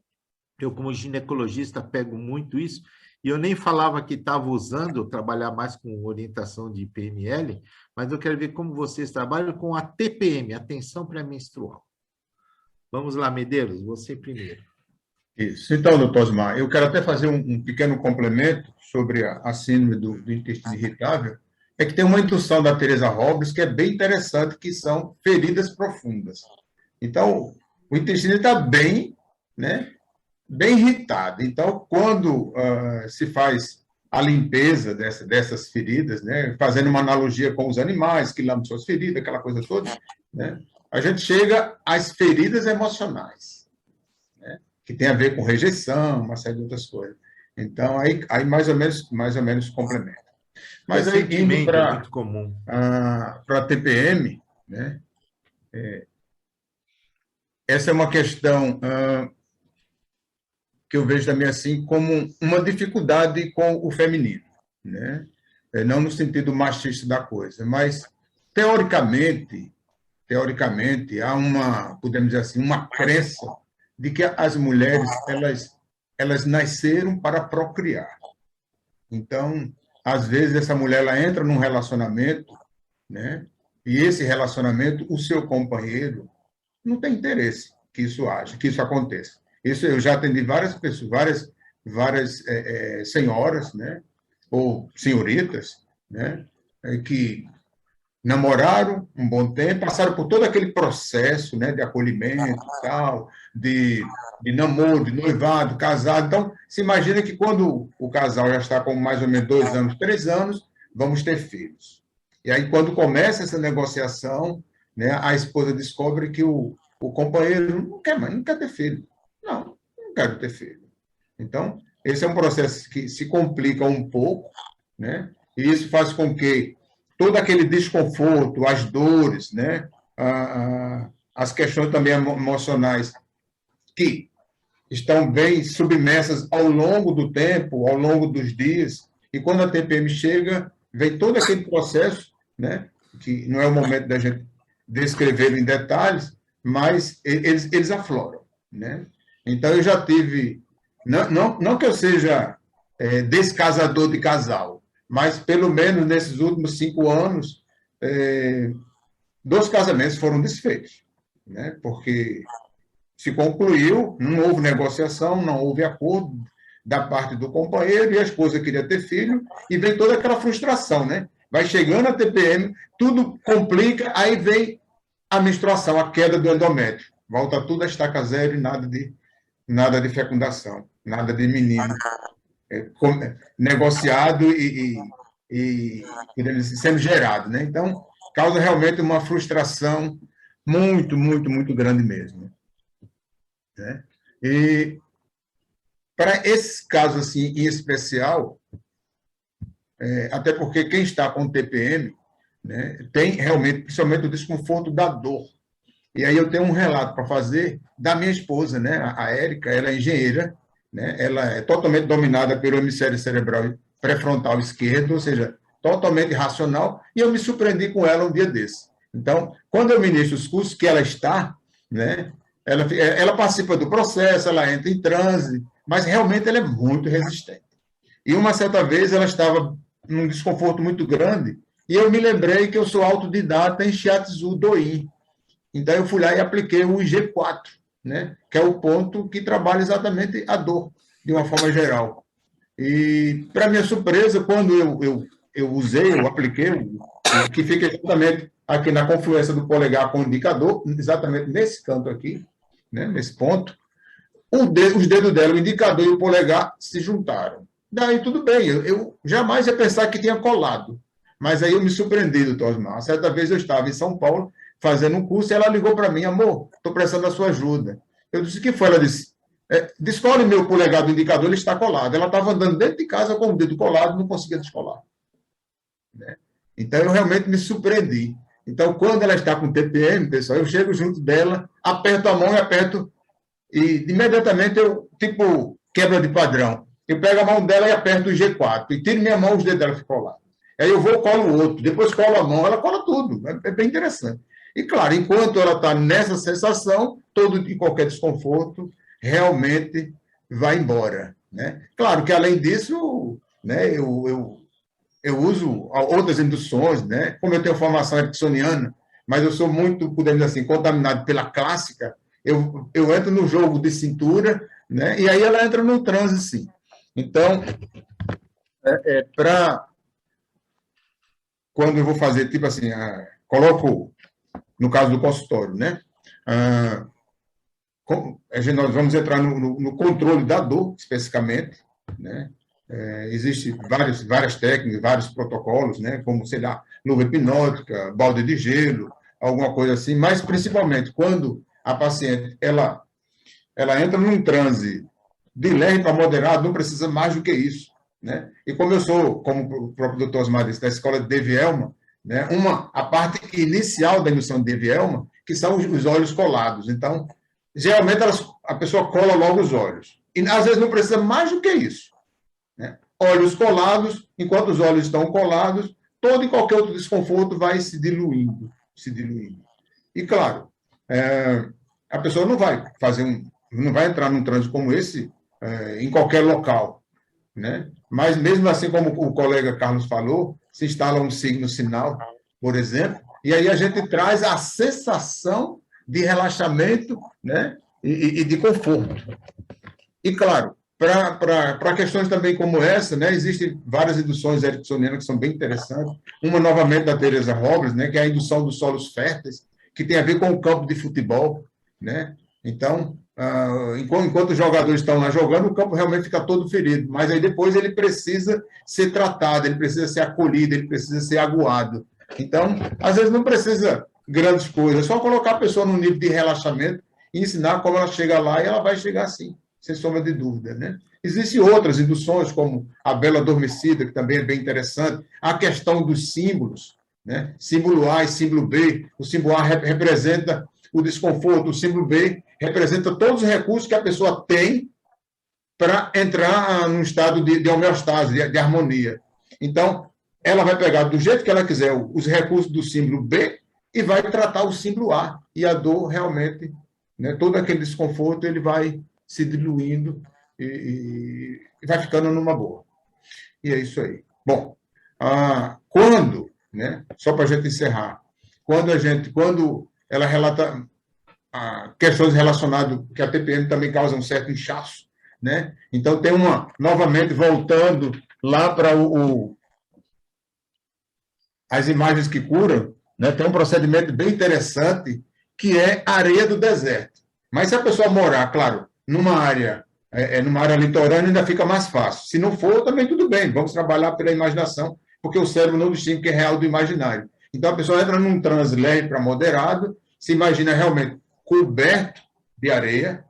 S1: eu como ginecologista pego muito isso, e eu nem falava que estava usando, trabalhar mais com orientação de PNL, mas eu quero ver como vocês trabalham com a TPM, atenção pré-menstrual. Vamos lá, Medeiros, você primeiro.
S2: Isso. Então, doutor Osmar, eu quero até fazer um pequeno complemento sobre a síndrome do intestino irritável, é que tem uma intuição da Teresa Robles que é bem interessante, que são feridas profundas. Então, o intestino está bem, né, bem irritado. Então, quando se faz a limpeza dessas feridas, né, fazendo uma analogia com os animais que lambem suas feridas, aquela coisa toda, né, a gente chega às feridas emocionais, né, que tem a ver com rejeição, uma série de outras coisas. Então, aí mais ou menos complementa. Mas aí, indo para
S1: muito comum.
S2: Para a TPM, né, essa é uma questão que eu vejo também assim como uma dificuldade com o feminino, né? Não no sentido machista da coisa, mas teoricamente há uma, podemos dizer assim, uma crença de que as mulheres elas nasceram para procriar. Então, às vezes essa mulher ela entra num relacionamento, né? E esse relacionamento, o seu companheiro não tem interesse que isso aconteça. Isso eu já atendi várias pessoas, várias senhoras, né, ou senhoritas, né, que namoraram um bom tempo, passaram por todo aquele processo, né, de acolhimento e tal, de namoro, de noivado, casado. Então, se imagina que quando o casal já está com mais ou menos 2 anos, 3 anos, vamos ter filhos. E aí, quando começa essa negociação, né, a esposa descobre que o companheiro não quer ter filho. Não quero ter filho. Então, esse é um processo que se complica um pouco, né? E isso faz com que todo aquele desconforto, as dores, né? As questões também emocionais que estão bem submersas ao longo do tempo, ao longo dos dias, e quando a TPM chega, vem todo aquele processo, né? Que não é o momento da gente descrever em detalhes, mas eles afloram, né? Então, eu já tive, não que eu seja descasador de casal, mas pelo menos nesses últimos 5 anos, 2 casamentos foram desfeitos, né? Porque se concluiu, não houve negociação, não houve acordo da parte do companheiro, e a esposa queria ter filho, e vem toda aquela frustração, né? Vai chegando a TPM, tudo complica, aí vem a menstruação, a queda do endométrio. Volta tudo a estaca zero e nada de fecundação, nada de menino negociado e sendo gerado, né? Então, causa realmente uma frustração muito, muito, muito grande mesmo, né? E para esses casos assim em especial, até porque quem está com TPM, né, tem realmente, principalmente o desconforto da dor. E aí eu tenho um relato para fazer da minha esposa, né? A Érica, ela é engenheira, né? Ela é totalmente dominada pelo hemisfério cerebral pré-frontal esquerdo, ou seja, totalmente racional, e eu me surpreendi com ela um dia desse. Então, quando eu ministro os cursos que ela está, né? Ela participa do processo, ela entra em transe, mas realmente ela é muito resistente. E uma certa vez ela estava num desconforto muito grande, e eu me lembrei que eu sou autodidata em Shiatsu Doin. Então, eu fui lá e apliquei o IG4, né? Que é o ponto que trabalha exatamente a dor, de uma forma geral. E, para minha surpresa, quando eu apliquei, que fica exatamente aqui na confluência do polegar com o indicador, exatamente nesse canto aqui, né? Nesse ponto, os dedos dela, o indicador e o polegar, se juntaram. Daí, tudo bem, eu jamais ia pensar que tinha colado. Mas aí eu me surpreendi, doutor Osmar. Certa vez eu estava em São Paulo, fazendo um curso, e ela ligou para mim: amor, estou precisando da sua ajuda. Eu disse: o que foi? Ela disse: descole meu polegar do indicador, ele está colado. Ela estava andando dentro de casa com o dedo colado, não conseguia descolar. Né? Então, eu realmente me surpreendi. Então, quando ela está com TPM, pessoal, eu chego junto dela, aperto a mão e imediatamente eu, tipo, quebra de padrão. Eu pego a mão dela e aperto o G4, e tiro minha mão, os dedos dela ficam colados. Aí eu vou, colo o outro, depois colo a mão, ela cola tudo. É bem interessante. E, claro, enquanto ela está nessa sensação, todo e qualquer desconforto realmente vai embora. Né? Claro que, além disso, né, eu uso outras induções, né? Como eu tenho formação ericksoniana, mas eu sou muito, podemos dizer assim, contaminado pela clássica, eu entro no jogo de cintura, né? E aí ela entra no transe, sim. Então, quando eu vou fazer, tipo assim, coloco, no caso do consultório, né? Nós vamos entrar no controle da dor, especificamente, né? Existem várias técnicas, vários protocolos, né? Como, sei lá, luva hipnótica, balde de gelo, alguma coisa assim, mas principalmente quando a paciente ela entra num transe de leve para moderado, não precisa mais do que isso. Né? E como eu sou, como o próprio doutor Osmar disse, da escola de Devielma, né? A parte inicial da indução de Devielma, que são os olhos colados. Então, geralmente a pessoa cola logo os olhos. E às vezes não precisa mais do que isso. Né? Olhos colados, enquanto os olhos estão colados, todo e qualquer outro desconforto vai se diluindo. E, claro, a pessoa não vai entrar num transe como esse em qualquer local. Né? Mas, mesmo assim, como o colega Carlos falou, se instala um sinal, por exemplo, e aí a gente traz a sensação de relaxamento, né? e de conforto. E, claro, para questões também como essa, né, existem várias induções ericksonianas que são bem interessantes. Uma, novamente, da Teresa Robles, né, que é a indução dos solos férteis, que tem a ver com o campo de futebol. Né? Então, enquanto os jogadores estão lá jogando, o campo realmente fica todo ferido, mas aí depois ele precisa ser tratado, ele precisa ser acolhido, ele precisa ser aguado. Então, às vezes não precisa grandes coisas, é só colocar a pessoa num nível de relaxamento e ensinar como ela chega lá, e ela vai chegar assim, sem sombra de dúvida. Né? Existem outras induções, como a Bela Adormecida, que também é bem interessante, a questão dos símbolos, né? Símbolo A e símbolo B. O símbolo A representa o desconforto, o símbolo B representa todos os recursos que a pessoa tem para entrar num estado de homeostase, de harmonia. Então, ela vai pegar do jeito que ela quiser os recursos do símbolo B e vai tratar o símbolo A. E a dor realmente, né, todo aquele desconforto, ele vai se diluindo e vai ficando numa boa. E é isso aí. Bom, quando, né, só para a gente encerrar, quando ela relata questões relacionadas, que a TPM também causa um certo inchaço, né? Então, tem novamente, voltando lá para as imagens que curam, né? Tem um procedimento bem interessante, que é areia do deserto. Mas se a pessoa morar, claro, numa área litorânea, ainda fica mais fácil. Se não for, também tudo bem, vamos trabalhar pela imaginação, porque o cérebro não distingue o que é real do imaginário. Então, a pessoa entra num transe leve para moderado, se imagina realmente coberto de areia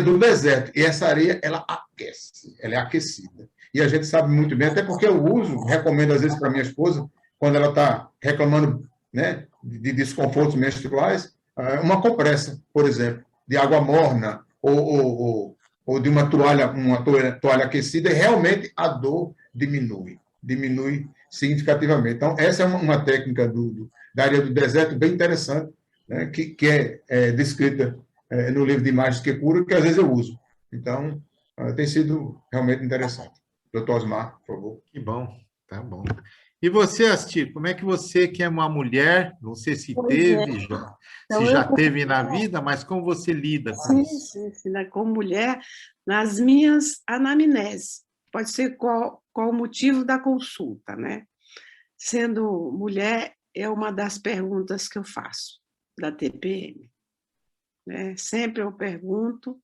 S2: do deserto, e essa areia, ela aquece, ela é aquecida. E a gente sabe muito bem, até porque eu recomendo às vezes para minha esposa, quando ela está reclamando, né, de desconfortos menstruais, uma compressa, por exemplo, de água morna, ou de uma toalha aquecida, e realmente a dor diminui significativamente. Então, essa é uma técnica da areia do deserto bem interessante, né, que é descrita no livro de imagens que cura, que às vezes eu uso. Então, tem sido realmente interessante. Doutor Osmar, por favor.
S1: Que bom, tá bom. E você, Astir, como é que você, que é uma mulher, não sei se teve,
S3: Então,
S1: se já teve na vida, mas como você lida com isso?
S3: Sim, né? Como mulher, nas minhas anamneses, pode ser qual o motivo da consulta, né? Sendo mulher, é uma das perguntas que eu faço da TPM. Né? Sempre eu pergunto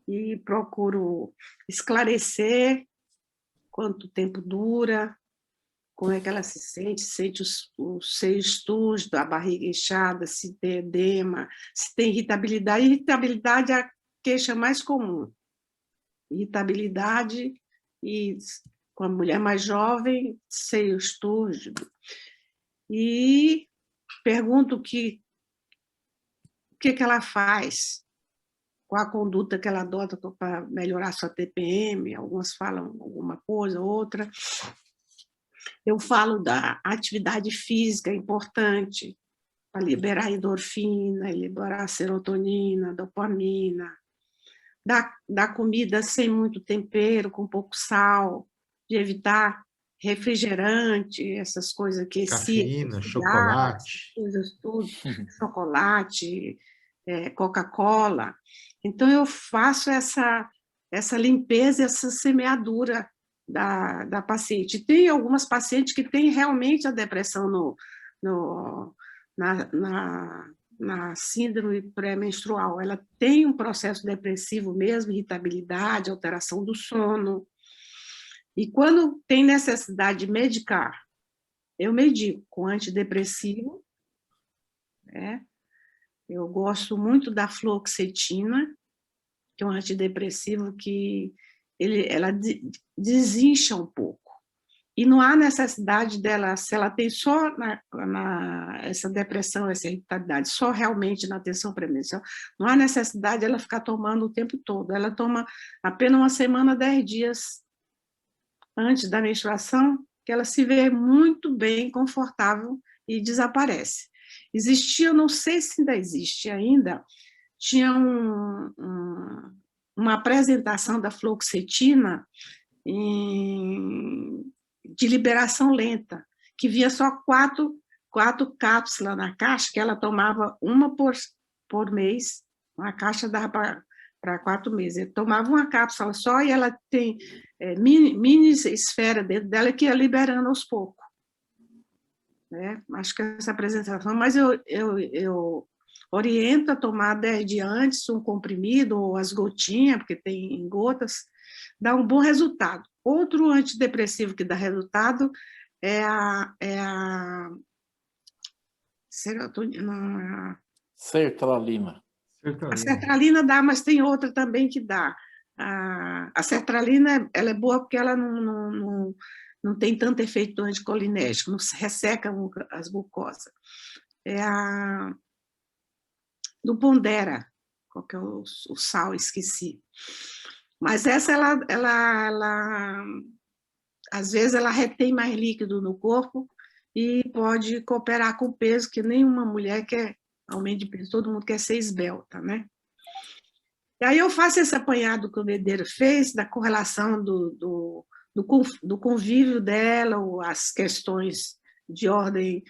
S3: e procuro esclarecer quanto tempo dura, como é que ela se sente os seios túrgidos, a barriga inchada, se tem edema, se tem irritabilidade. Irritabilidade é queixa mais comum. Irritabilidade e, com a mulher mais jovem, seios túrgidos. E pergunto o que ela faz, qual a conduta que ela adota para melhorar sua TPM, algumas falam alguma coisa, outra. Eu falo da atividade física importante, para liberar endorfina, liberar serotonina, dopamina, da comida sem muito tempero, com pouco sal, de evitar refrigerante, essas coisas que
S1: Cafeína, chocolate.
S3: Coisas tudo, chocolate, Coca-Cola. Então, eu faço essa limpeza, essa semeadura da paciente. Tem algumas pacientes que têm realmente a depressão na síndrome pré-menstrual. Ela tem um processo depressivo mesmo, irritabilidade, alteração do sono. E quando tem necessidade de medicar, eu medico com antidepressivo, né? Eu gosto muito da fluoxetina, que é um antidepressivo que ela desincha um pouco. E não há necessidade dela, se ela tem só essa depressão, essa irritabilidade, só realmente na tensão pré-menstrual, não há necessidade dela ficar tomando o tempo todo. Ela toma apenas uma semana, 10 dias antes da menstruação, que ela se vê muito bem, confortável e desaparece. Existia, não sei se ainda existe ainda, tinha uma apresentação da fluoxetina de liberação lenta, que via só quatro cápsulas na caixa, que ela tomava uma por mês, uma caixa dava para 4 meses. Eu tomava uma cápsula só e ela tem mini esfera dentro dela que ia liberando aos poucos. Né? Acho que essa apresentação, mas eu oriento a tomar 10 dias antes um comprimido ou as gotinhas, porque tem em gotas, dá um bom resultado. Outro antidepressivo que dá resultado é a serotonina.
S4: Sertralina.
S3: A sertralina dá, mas tem outra também que dá. A sertralina ela é boa porque ela não tem tanto efeito anticolinérgico, não resseca as mucosas. É a do Pondera, qual que é o sal, esqueci. Mas essa, ela às vezes, ela retém mais líquido no corpo e pode cooperar com o peso, que nenhuma mulher quer aumento de peso, todo mundo quer ser esbelta, né? E aí eu faço esse apanhado que o Medeiro fez, da correlação do convívio dela, as questões de ordem,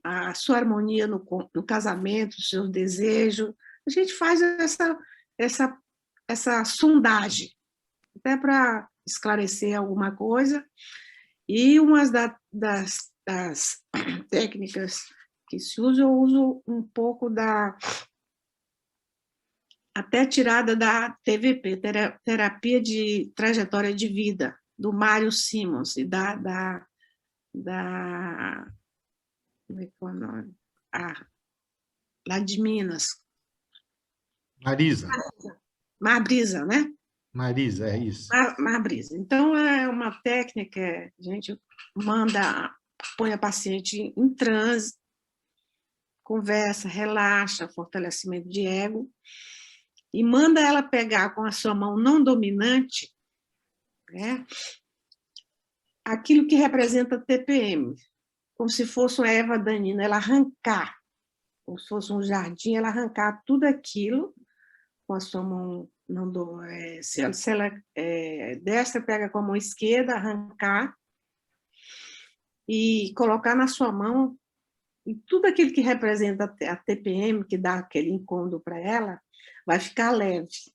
S3: a sua harmonia no casamento, o seu desejo. A gente faz essa sondagem, até para esclarecer alguma coisa. E uma das técnicas que se usa, eu uso um pouco até tirada da TVP, Terapia de Trajetória de Vida, do Mário Simons, e como é que é o nome? Lá de Minas. Marbrisa, né?
S1: Marisa, é isso.
S3: Marbrisa. Então, é uma técnica, a gente põe a paciente em transe, conversa, relaxa, fortalecimento de ego, e manda ela pegar com a sua mão não dominante, né, aquilo que representa TPM, como se fosse uma erva daninha, ela arrancar, como se fosse um jardim, ela arrancar tudo aquilo com a sua mão, se ela destra, pega com a mão esquerda, arrancar e colocar na sua mão, e tudo aquilo que representa a TPM, que dá aquele incômodo para ela, vai ficar leve.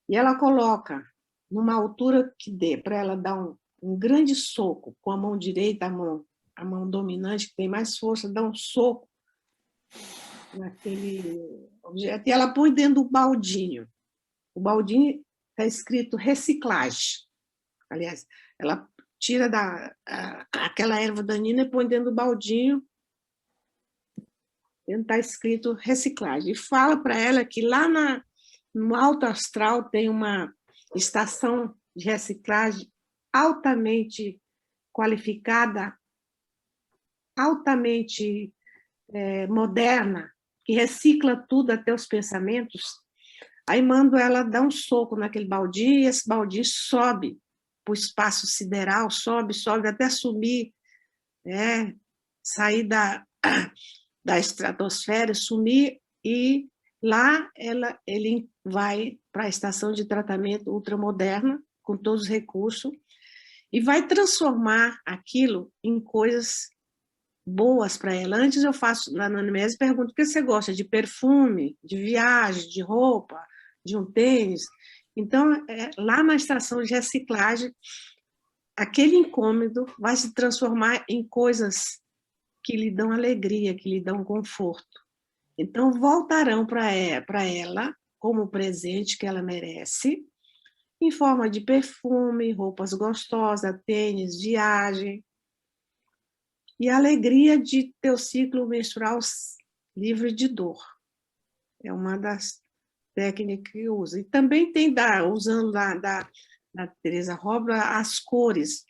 S3: E ela coloca numa altura que dê para ela dar um grande soco com a mão direita, a mão dominante, que tem mais força, dá um soco naquele objeto, e ela põe dentro do baldinho. O baldinho está escrito reciclagem. Aliás, ela tira aquela erva daninha e põe dentro do baldinho está escrito reciclagem. E fala para ela que lá no alto astral tem uma estação de reciclagem altamente qualificada, altamente moderna, que recicla tudo, até os pensamentos. Aí mando ela dar um soco naquele baldio, e esse baldio sobe para o espaço sideral, sobe até sumir, sair da estratosfera, sumir, e lá ele vai para a estação de tratamento ultramoderna, com todos os recursos, e vai transformar aquilo em coisas boas para ela. Antes eu faço, na anamnese, pergunto: o que você gosta? De perfume, de viagem, de roupa, de um tênis? Então, lá na estação de reciclagem, aquele incômodo vai se transformar em coisas que lhe dão alegria, que lhe dão conforto. Então, voltarão para ela como presente que ela merece, em forma de perfume, roupas gostosas, tênis, viagem, e a alegria de ter o ciclo menstrual livre de dor. É uma das técnicas que usa. E também tem, usando da Teresa Robler, as cores.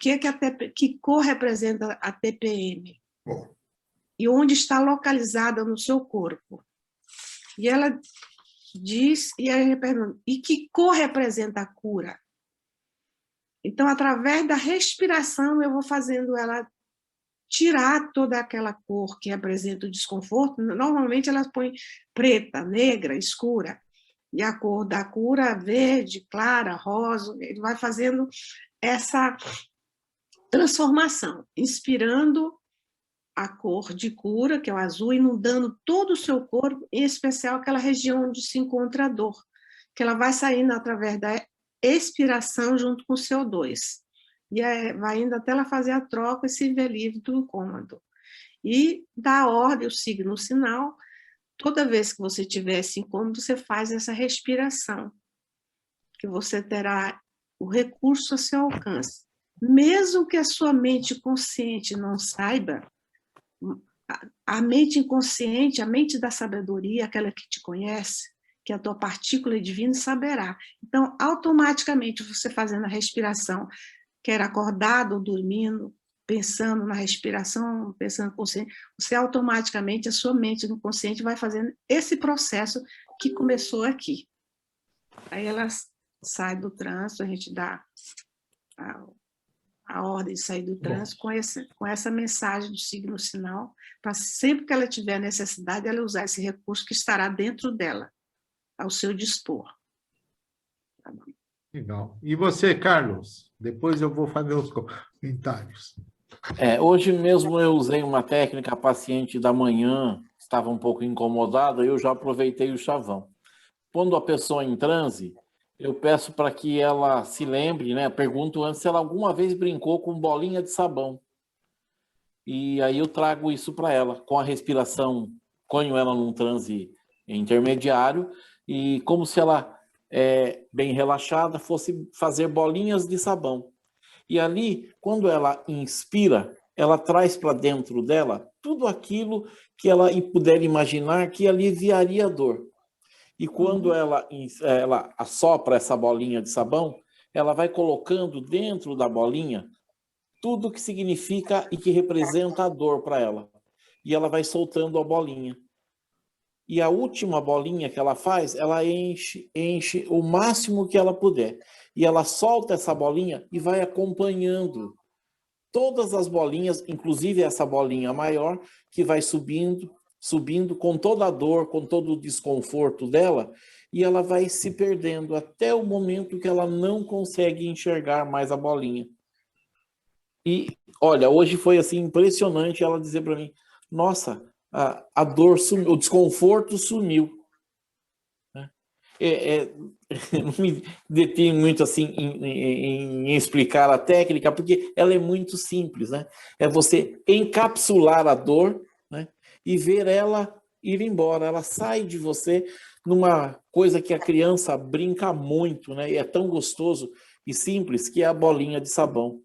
S3: Que cor representa a TPM? E onde está localizada no seu corpo? E ela diz, e aí eu pergunto: e que cor representa a cura? Então, através da respiração, eu vou fazendo ela tirar toda aquela cor que representa o desconforto. Normalmente elas põem preta, negra, escura, e a cor da cura, verde, clara, rosa. Ele vai fazendo essa transformação, inspirando a cor de cura, que é o azul, inundando todo o seu corpo, em especial aquela região onde se encontra a dor, que ela vai saindo através da expiração junto com o CO2. E vai indo até ela fazer a troca e se ver livre do incômodo. E dá ordem, o signo, o sinal. Toda vez que você tiver esse incômodo, você faz essa respiração, que você terá o recurso a seu alcance. Mesmo que a sua mente consciente não saiba, a mente inconsciente, a mente da sabedoria, aquela que te conhece, que é a tua partícula divina, saberá. Então, automaticamente, você fazendo a respiração, quer acordado ou dormindo, pensando na respiração, pensando consciente, você automaticamente, a sua mente no consciente vai fazendo esse processo que começou aqui. Aí ela sai do trânsito, a gente dá a ordem de sair do trânsito com essa mensagem do signo sinal, para sempre que ela tiver necessidade, ela usar esse recurso que estará dentro dela, ao seu dispor. Tá bom?
S1: Legal. E você, Carlos? Depois eu vou fazer os comentários.
S4: Hoje mesmo eu usei uma técnica, a paciente da manhã estava um pouco incomodada, eu já aproveitei o chavão. Quando a pessoa em transe, eu peço para que ela se lembre, né? Pergunto antes se ela alguma vez brincou com bolinha de sabão. E aí eu trago isso para ela, com a respiração, ponho ela num transe intermediário, e como se ela, bem relaxada, fosse fazer bolinhas de sabão. E ali, quando ela inspira, ela traz para dentro dela tudo aquilo que ela puder imaginar que aliviaria a dor. E quando ela assopra essa bolinha de sabão, ela vai colocando dentro da bolinha tudo que significa e que representa a dor para ela. E ela vai soltando a bolinha. E a última bolinha que ela faz, ela enche o máximo que ela puder. E ela solta essa bolinha e vai acompanhando todas as bolinhas, inclusive essa bolinha maior, que vai subindo com toda a dor, com todo o desconforto dela, e ela vai se perdendo até o momento que ela não consegue enxergar mais a bolinha. E, olha, hoje foi assim impressionante ela dizer para mim: nossa, a dor sumiu, o desconforto sumiu. Não me detenho muito assim em explicar a técnica, porque ela é muito simples, né? É você encapsular a dor, né, e ver ela ir embora. Ela sai de você numa coisa que a criança brinca muito, né? E é tão gostoso e simples, que é a bolinha de sabão.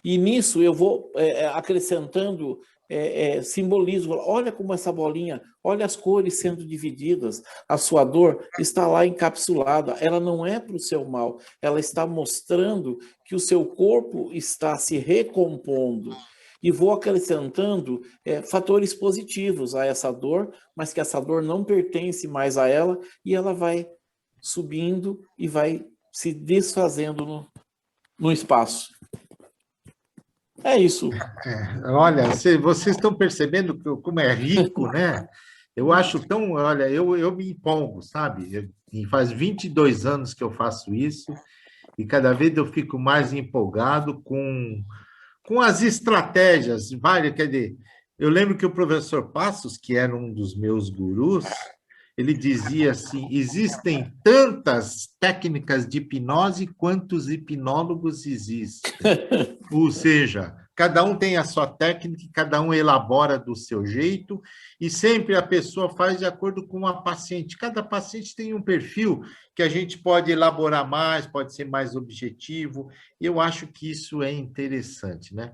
S4: E nisso eu vou acrescentando simbolizo. Olha como essa bolinha, olha as cores sendo divididas. A sua dor está lá encapsulada. Ela não é para o seu mal. Ela está mostrando que o seu corpo está se recompondo. E vou acrescentando fatores positivos a essa dor, mas que essa dor não pertence mais a ela, e ela vai subindo e vai se desfazendo no espaço. É isso.
S1: Olha, vocês estão percebendo como é rico, né? Eu acho tão... Olha, eu me empolgo, sabe? E faz 22 anos que eu faço isso, e cada vez eu fico mais empolgado com as estratégias. Quer dizer, eu lembro que o professor Passos, que era um dos meus gurus, ele dizia assim: existem tantas técnicas de hipnose quantos hipnólogos existem. Ou seja, cada um tem a sua técnica, cada um elabora do seu jeito, e sempre a pessoa faz de acordo com a paciente. Cada paciente tem um perfil que a gente pode elaborar mais, pode ser mais objetivo. Eu acho que isso é interessante, né?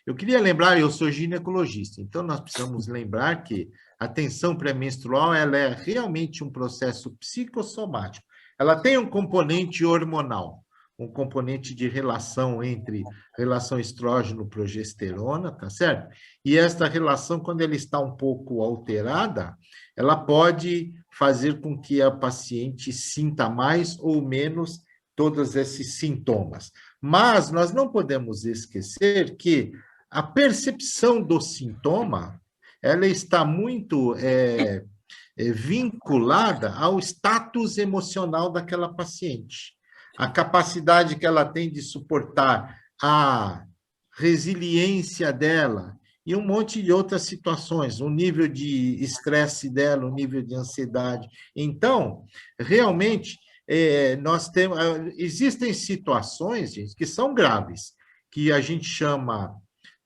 S1: Eu queria lembrar, eu sou ginecologista, então nós precisamos lembrar que a tensão pré-menstrual ela é realmente um processo psicossomático. Ela tem um componente hormonal, um componente de relação entre relação estrógeno-progesterona, tá certo? E esta relação, quando ela está um pouco alterada, ela pode fazer com que a paciente sinta mais ou menos todos esses sintomas. Mas nós não podemos esquecer que a percepção do sintoma ela está muito vinculada ao status emocional daquela paciente. A capacidade que ela tem de suportar, a resiliência dela e um monte de outras situações, o nível de estresse dela, o nível de ansiedade. Então, realmente, existem situações, gente, que são graves, que a gente chama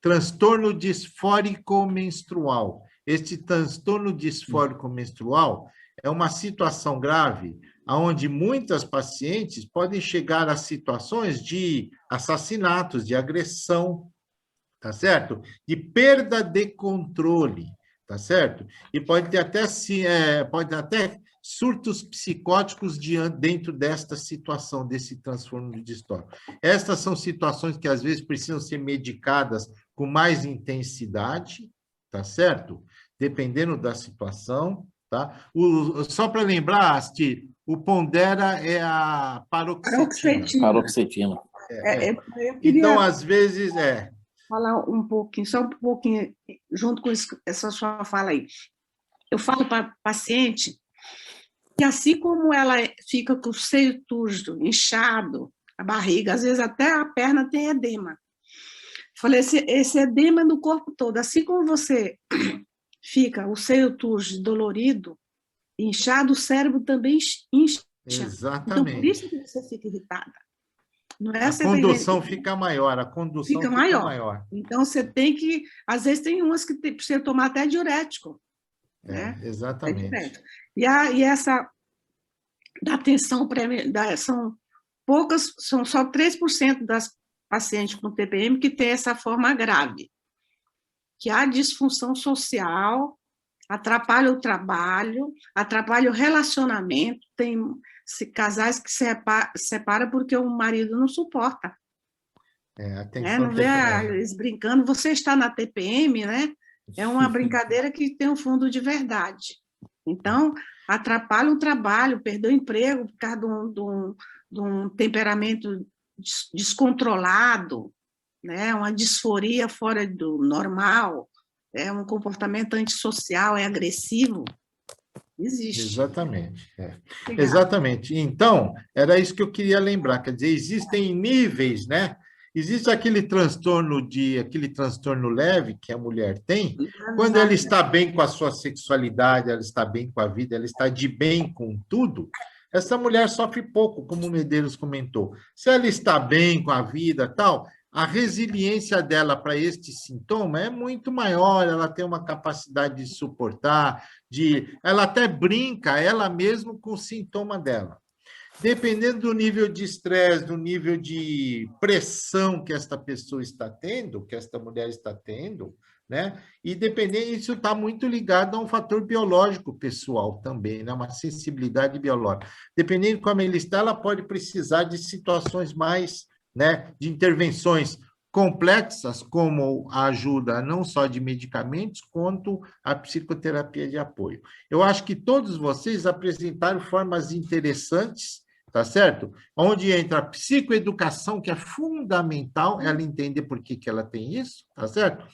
S1: transtorno disfórico menstrual. Este transtorno disfórico menstrual é uma situação grave onde muitas pacientes podem chegar a situações de assassinatos, de agressão, tá certo? De perda de controle, tá certo? E pode ter até surtos psicóticos dentro desta situação, desse transtorno distórico. Estas são situações que, às vezes, precisam ser medicadas com mais intensidade, tá certo? Dependendo da situação, tá? Só para lembrar, Asti, o Pondera é a paroxetina.
S4: Paroxetina.
S1: Então, às vezes,
S3: falar um pouquinho, só um pouquinho, junto com essa sua fala aí. Eu falo para a paciente que, assim como ela fica com o seio túrgido, inchado, a barriga, às vezes até a perna tem edema. Falei, esse edema no corpo todo, assim como você fica o seio túrgido, dolorido, inchado, o cérebro também incha.
S1: Exatamente.
S3: Então, por isso que você fica irritada. Não é
S1: a condução fica maior, a condução fica maior.
S3: Então, você tem que... Às vezes, tem umas que precisa tomar até diurético. Né?
S1: Exatamente.
S3: E essa da tensão são poucas, são só 3% das pacientes com TPM que tem essa forma grave, que há disfunção social, atrapalha o trabalho, atrapalha o relacionamento, tem casais que separam porque o marido não suporta. Não vê eles brincando, você está na TPM, né? É uma brincadeira que tem um fundo de verdade. Então, atrapalha o trabalho, perdeu o emprego por causa de um temperamento descontrolado, né? Uma disforia fora do normal, é um comportamento antissocial, é agressivo. Existe.
S1: Exatamente. Exatamente. Então, era isso que eu queria lembrar, quer dizer, existem níveis, né? Existe aquele transtorno leve que a mulher tem, quando ela está bem com a sua sexualidade, ela está bem com a vida, ela está de bem com tudo, essa mulher sofre pouco, como o Medeiros comentou. Se ela está bem com a vida, tal, a resiliência dela para este sintoma é muito maior, ela tem uma capacidade de suportar, ela até brinca ela mesma com o sintoma dela. Dependendo do nível de estresse, do nível de pressão que esta pessoa está tendo, que esta mulher está tendo, né? E dependendo, isso está muito ligado a um fator biológico pessoal também, né? Uma sensibilidade biológica. Dependendo de como ele está, ela pode precisar de situações mais, né, de intervenções complexas, como a ajuda não só de medicamentos, quanto a psicoterapia de apoio. Eu acho que todos vocês apresentaram formas interessantes, tá certo? Onde entra a psicoeducação, que é fundamental, ela entender por que ela tem isso, tá certo?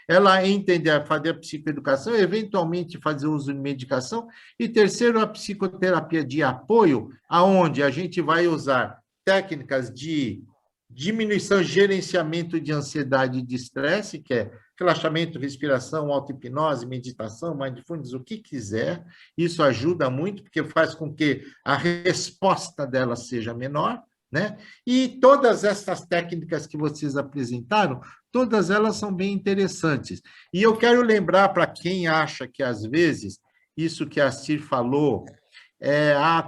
S1: Ela entender, fazer a psicoeducação, eventualmente fazer uso de medicação, e terceiro, a psicoterapia de apoio, aonde a gente vai usar técnicas de diminuição, gerenciamento de ansiedade e de estresse, que é relaxamento, respiração, auto-hipnose, meditação, mindfulness, o que quiser. Isso ajuda muito, porque faz com que a resposta dela seja menor, né? E todas essas técnicas que vocês apresentaram, todas elas são bem interessantes. E eu quero lembrar para quem acha que, às vezes, isso que a Cir falou,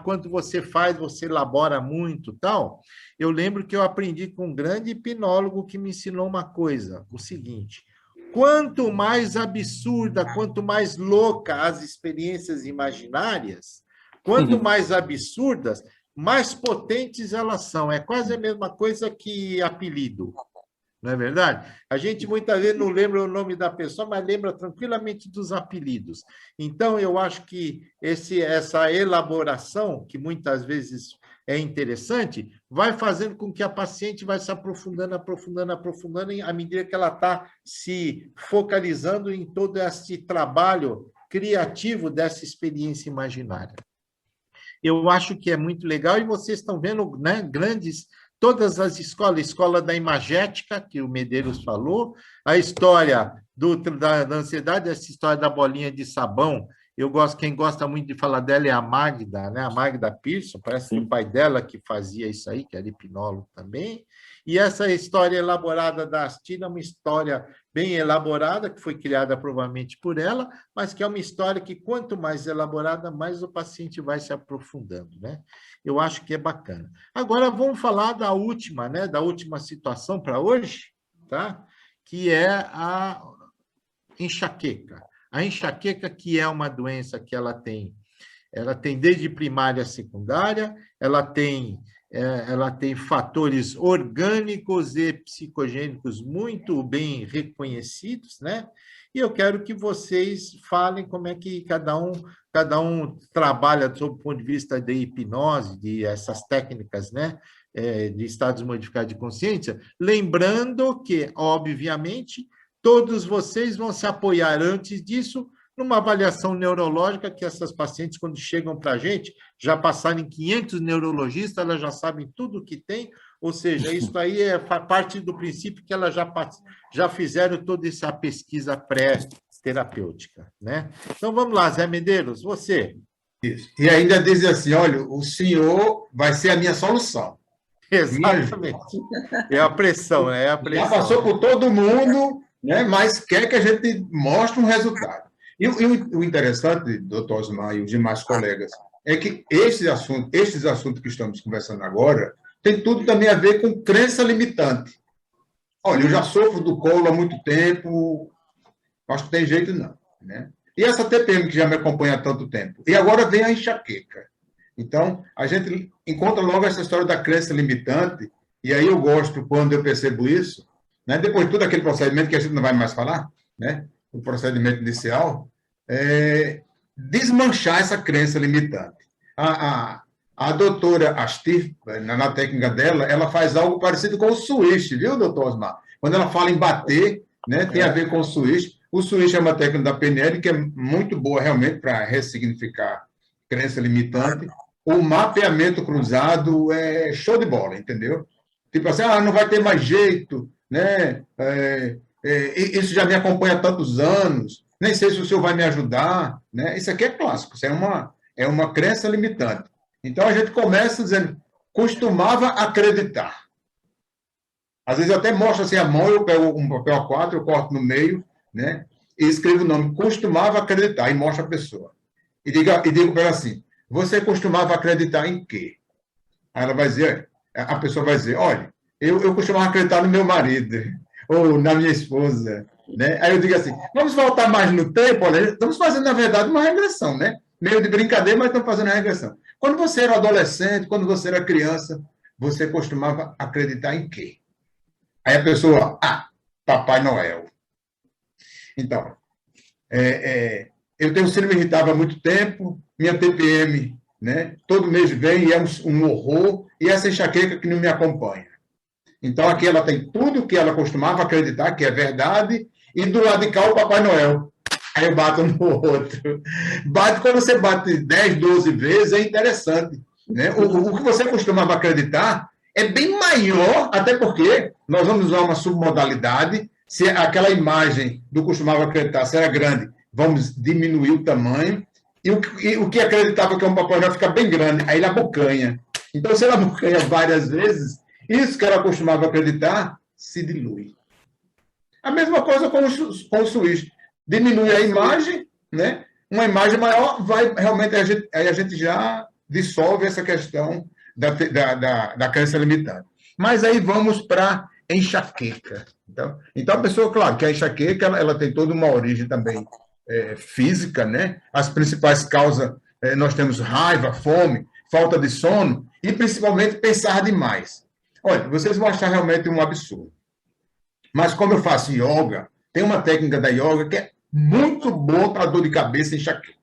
S1: quando você faz, você elabora muito, tal. Eu lembro que eu aprendi com um grande hipnólogo que me ensinou uma coisa, o seguinte: quanto mais absurda, quanto mais louca as experiências imaginárias, quanto mais absurdas, mais potentes elas são. É quase a mesma coisa que apelido. Não é verdade? A gente muitas vezes não lembra o nome da pessoa, mas lembra tranquilamente dos apelidos. Então, eu acho que essa elaboração, que muitas vezes é interessante, vai fazendo com que a paciente vai se aprofundando, à medida que ela está se focalizando em todo esse trabalho criativo dessa experiência imaginária. Eu acho que é muito legal, e vocês estão vendo, né, todas as escolas, a escola da imagética, que o Medeiros falou, a história da ansiedade, essa história da bolinha de sabão. Quem gosta muito de falar dela é a Magda, né? A Magda Pearson, parece que o pai dela que fazia isso aí, que era hipnólogo também. E essa história elaborada da Astina é uma história bem elaborada, que foi criada provavelmente por ela, mas que é uma história que, quanto mais elaborada, mais o paciente vai se aprofundando, né? Eu acho que é bacana. Agora, vamos falar da última, né? Da última situação para hoje, tá? Que é a enxaqueca. A enxaqueca, que é uma doença que ela tem desde primária a secundária, ela tem fatores orgânicos e psicogênicos muito bem reconhecidos, né? E eu quero que vocês falem como é que cada um trabalha sob o ponto de vista de hipnose, de essas técnicas, né? De estados modificados de consciência, lembrando que, obviamente, todos vocês vão se apoiar antes disso numa avaliação neurológica, que essas pacientes, quando chegam para a gente, já passaram em 500 neurologistas, elas já sabem tudo o que tem, ou seja, isso aí faz parte do princípio que elas já fizeram toda essa pesquisa pré-terapêutica, né? Então, vamos lá, Zé Medeiros, você.
S2: Isso. E ainda diz assim, olha, o senhor vai ser a minha solução.
S1: Exatamente. É a pressão, né? É a pressão.
S2: Já passou por todo mundo, né? Mas quer que a gente mostre um resultado. E o interessante, doutor Osmar e os demais colegas, é que estes assuntos que estamos conversando agora tem tudo também a ver com crença limitante. Olha, eu já sofro do colo há muito tempo, acho que tem jeito não, né? E essa TPM que já me acompanha há tanto tempo. E agora vem a enxaqueca. Então, a gente encontra logo essa história da crença limitante, e aí eu gosto, quando eu percebo isso, né, depois de todo aquele procedimento que a gente não vai mais falar, né, o procedimento inicial, desmanchar essa crença limitante. A doutora Astir, na técnica dela, ela faz algo parecido com o switch, viu, doutor Osmar? Quando ela fala em bater, né, tem a ver com o switch. O switch é uma técnica da PNL que é muito boa realmente para ressignificar crença limitante. O mapeamento cruzado é show de bola, entendeu? Tipo assim, não vai ter mais jeito, né? Isso já me acompanha há tantos anos, nem sei se o senhor vai me ajudar, né? Isso aqui é clássico, isso é uma crença limitante. Então, a gente começa dizendo, costumava acreditar. Às vezes, eu até mostro assim a mão, eu pego um papel A4, eu corto no meio, né? E escrevo o nome, costumava acreditar, e mostro a pessoa. E digo para ela assim, você costumava acreditar em quê? Aí ela vai dizer, a pessoa vai dizer, olha, eu costumava acreditar no meu marido, ou na minha esposa, né? Aí eu digo assim, vamos voltar mais no tempo, olha, estamos fazendo, na verdade, uma regressão, né? Meio de brincadeira, mas estamos fazendo uma regressão. Quando você era adolescente, quando você era criança, você costumava acreditar em quê? Aí a pessoa, Papai Noel. Então, eu tenho síndrome irritável há muito tempo, minha TPM, né? Todo mês vem e é um horror, e essa enxaqueca que não me acompanha. Então, aqui ela tem tudo que ela costumava acreditar que é verdade, e do lado de cá o Papai Noel. Aí eu bato um no outro. Quando você bate 10, 12 vezes, é interessante. Né? O que você costumava acreditar é bem maior, até porque nós vamos usar uma submodalidade. Se aquela imagem do costumava acreditar se era grande, vamos diminuir o tamanho. E o que acreditava que é um Papai Noel fica bem grande, aí ele abocanha. Então, se ela abocanha várias vezes, isso que ela costumava acreditar se dilui. A mesma coisa com o switch. Diminui a imagem, né? Uma imagem maior, vai realmente aí a gente já dissolve essa questão da crença limitante. Mas aí vamos para enxaqueca. Então, a pessoa, claro, que a enxaqueca ela tem toda uma origem também física, né? As principais causas, nós temos raiva, fome, falta de sono e, principalmente, pensar demais. Olha, vocês vão achar realmente um absurdo. Mas como eu faço yoga, tem uma técnica da yoga que é muito boa para dor de cabeça e enxaqueca.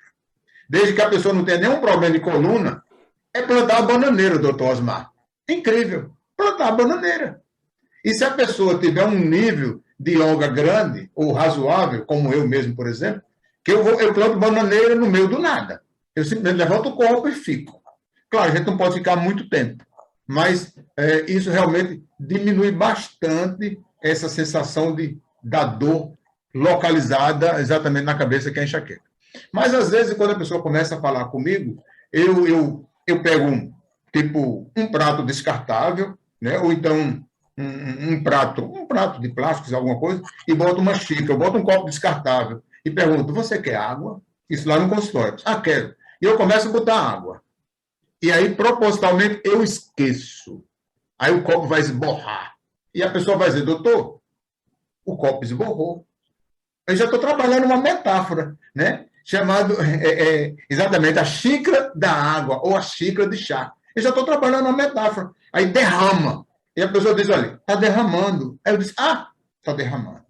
S2: Desde que a pessoa não tenha nenhum problema de coluna, é plantar a bananeira, doutor Osmar. Incrível. Plantar a bananeira. E se a pessoa tiver um nível de yoga grande ou razoável, como eu mesmo, por exemplo, que eu planto bananeira no meio do nada. Eu simplesmente levanto o corpo e fico. Claro, a gente não pode ficar muito tempo, mas isso realmente diminui bastante essa sensação da dor localizada exatamente na cabeça, que é a enxaqueca. Mas, às vezes, quando a pessoa começa a falar comigo, eu pego um prato descartável, né? Ou então um prato de plástico, alguma coisa, e boto uma xícara, eu boto um copo descartável e pergunto, você quer água? Isso lá no consultório. Quero. E eu começo a botar água. E aí, propositalmente, eu esqueço. Aí o copo vai esborrar. E a pessoa vai dizer, doutor, o copo esborrou. Eu já estou trabalhando uma metáfora, né? Chamado exatamente a xícara da água ou a xícara de chá. Eu já estou trabalhando uma metáfora. Aí derrama. E a pessoa diz, olha, está derramando. Aí eu disse, está derramando.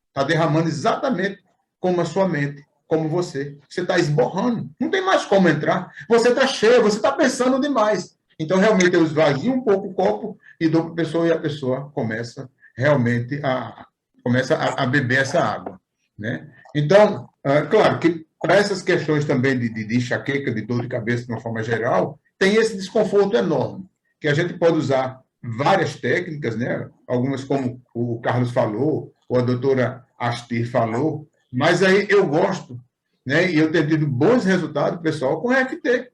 S2: Está derramando exatamente como a sua mente, como você. Você está esborrando. Não tem mais como entrar. Você está cheio, você está pensando demais. Então, realmente, eu esvazio um pouco o copo e dou para a pessoa, e a pessoa começa realmente a beber essa água. Né? Então, claro que para essas questões também de enxaqueca, de dor de cabeça de uma forma geral, tem esse desconforto enorme, que a gente pode usar várias técnicas, né? Algumas como o Carlos falou, ou a doutora Astir falou, mas aí eu gosto, né? E eu tenho tido bons resultados, pessoal, com EFT,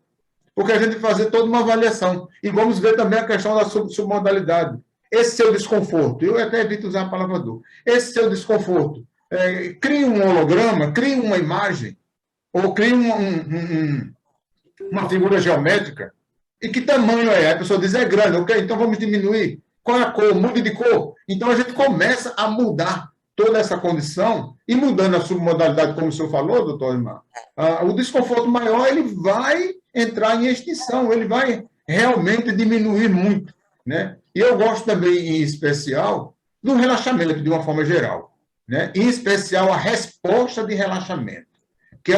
S2: porque a gente vai fazer toda uma avaliação. E vamos ver também a questão da submodalidade. Esse seu desconforto, eu até evito usar a palavra dor, esse seu desconforto, crie um holograma, crie uma imagem, ou crie uma figura geométrica. E que tamanho é? A pessoa diz, é grande, ok, então vamos diminuir. Qual é a cor? Mude de cor. Então a gente começa a mudar toda essa condição, e mudando a submodalidade, como o senhor falou, doutor Osmar, o desconforto maior ele vai entrar em extinção, ele vai realmente diminuir muito. Né? E eu gosto também, em especial, do relaxamento, de uma forma geral. Né? Em especial, a resposta de relaxamento, que é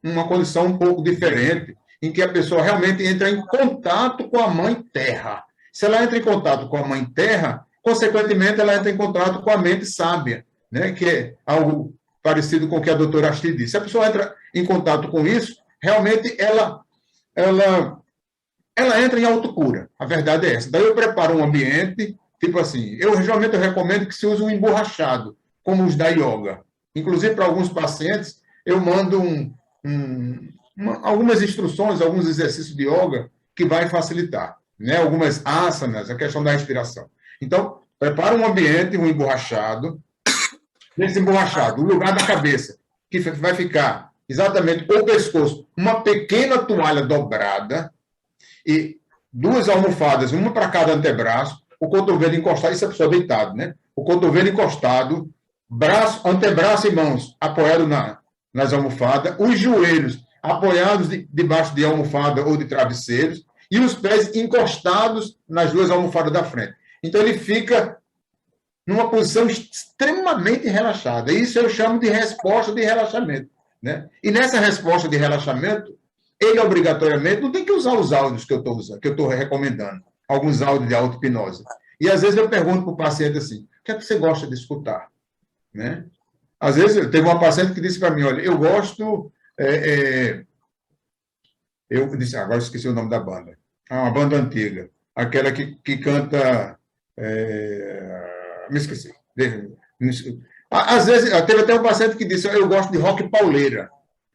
S2: uma condição um pouco diferente, em que a pessoa realmente entra em contato com a Mãe Terra. Se ela entra em contato com a Mãe Terra, consequentemente, ela entra em contato com a mente sábia, né? Que é algo parecido com o que a doutora Astir disse. Se a pessoa entra em contato com isso, realmente ela entra em autocura. A verdade é essa. Daí eu preparo um ambiente, tipo assim, geralmente eu recomendo que se use um emborrachado, como os da yoga. Inclusive, para alguns pacientes, eu mando algumas instruções, alguns exercícios de yoga que vai facilitar, né? Algumas asanas, a questão da respiração. Então, prepara um ambiente, um emborrachado. Nesse emborrachado, o lugar da cabeça, que vai ficar exatamente o pescoço, uma pequena toalha dobrada e 2 almofadas, uma para cada antebraço, o cotovelo encostado, isso é a pessoa deitada, né? o cotovelo encostado, antebraço e mãos apoiados nas almofadas, os joelhos apoiados debaixo de almofada ou de travesseiros, e os pés encostados nas duas almofadas da frente. Então, ele fica numa posição extremamente relaxada. Isso eu chamo de resposta de relaxamento, né? E nessa resposta de relaxamento, ele obrigatoriamente não tem que usar os áudios que eu estou usando, que eu estou recomendando, alguns áudios de auto-hipnose. E às vezes eu pergunto para o paciente assim: o que é que você gosta de escutar? Né? Às vezes teve uma paciente que disse para mim: olha, eu gosto. Eu disse, agora esqueci o nome da banda. Uma banda antiga, aquela que canta. Me esqueci. Às vezes, teve até um paciente que disse: eu gosto de rock pauleira.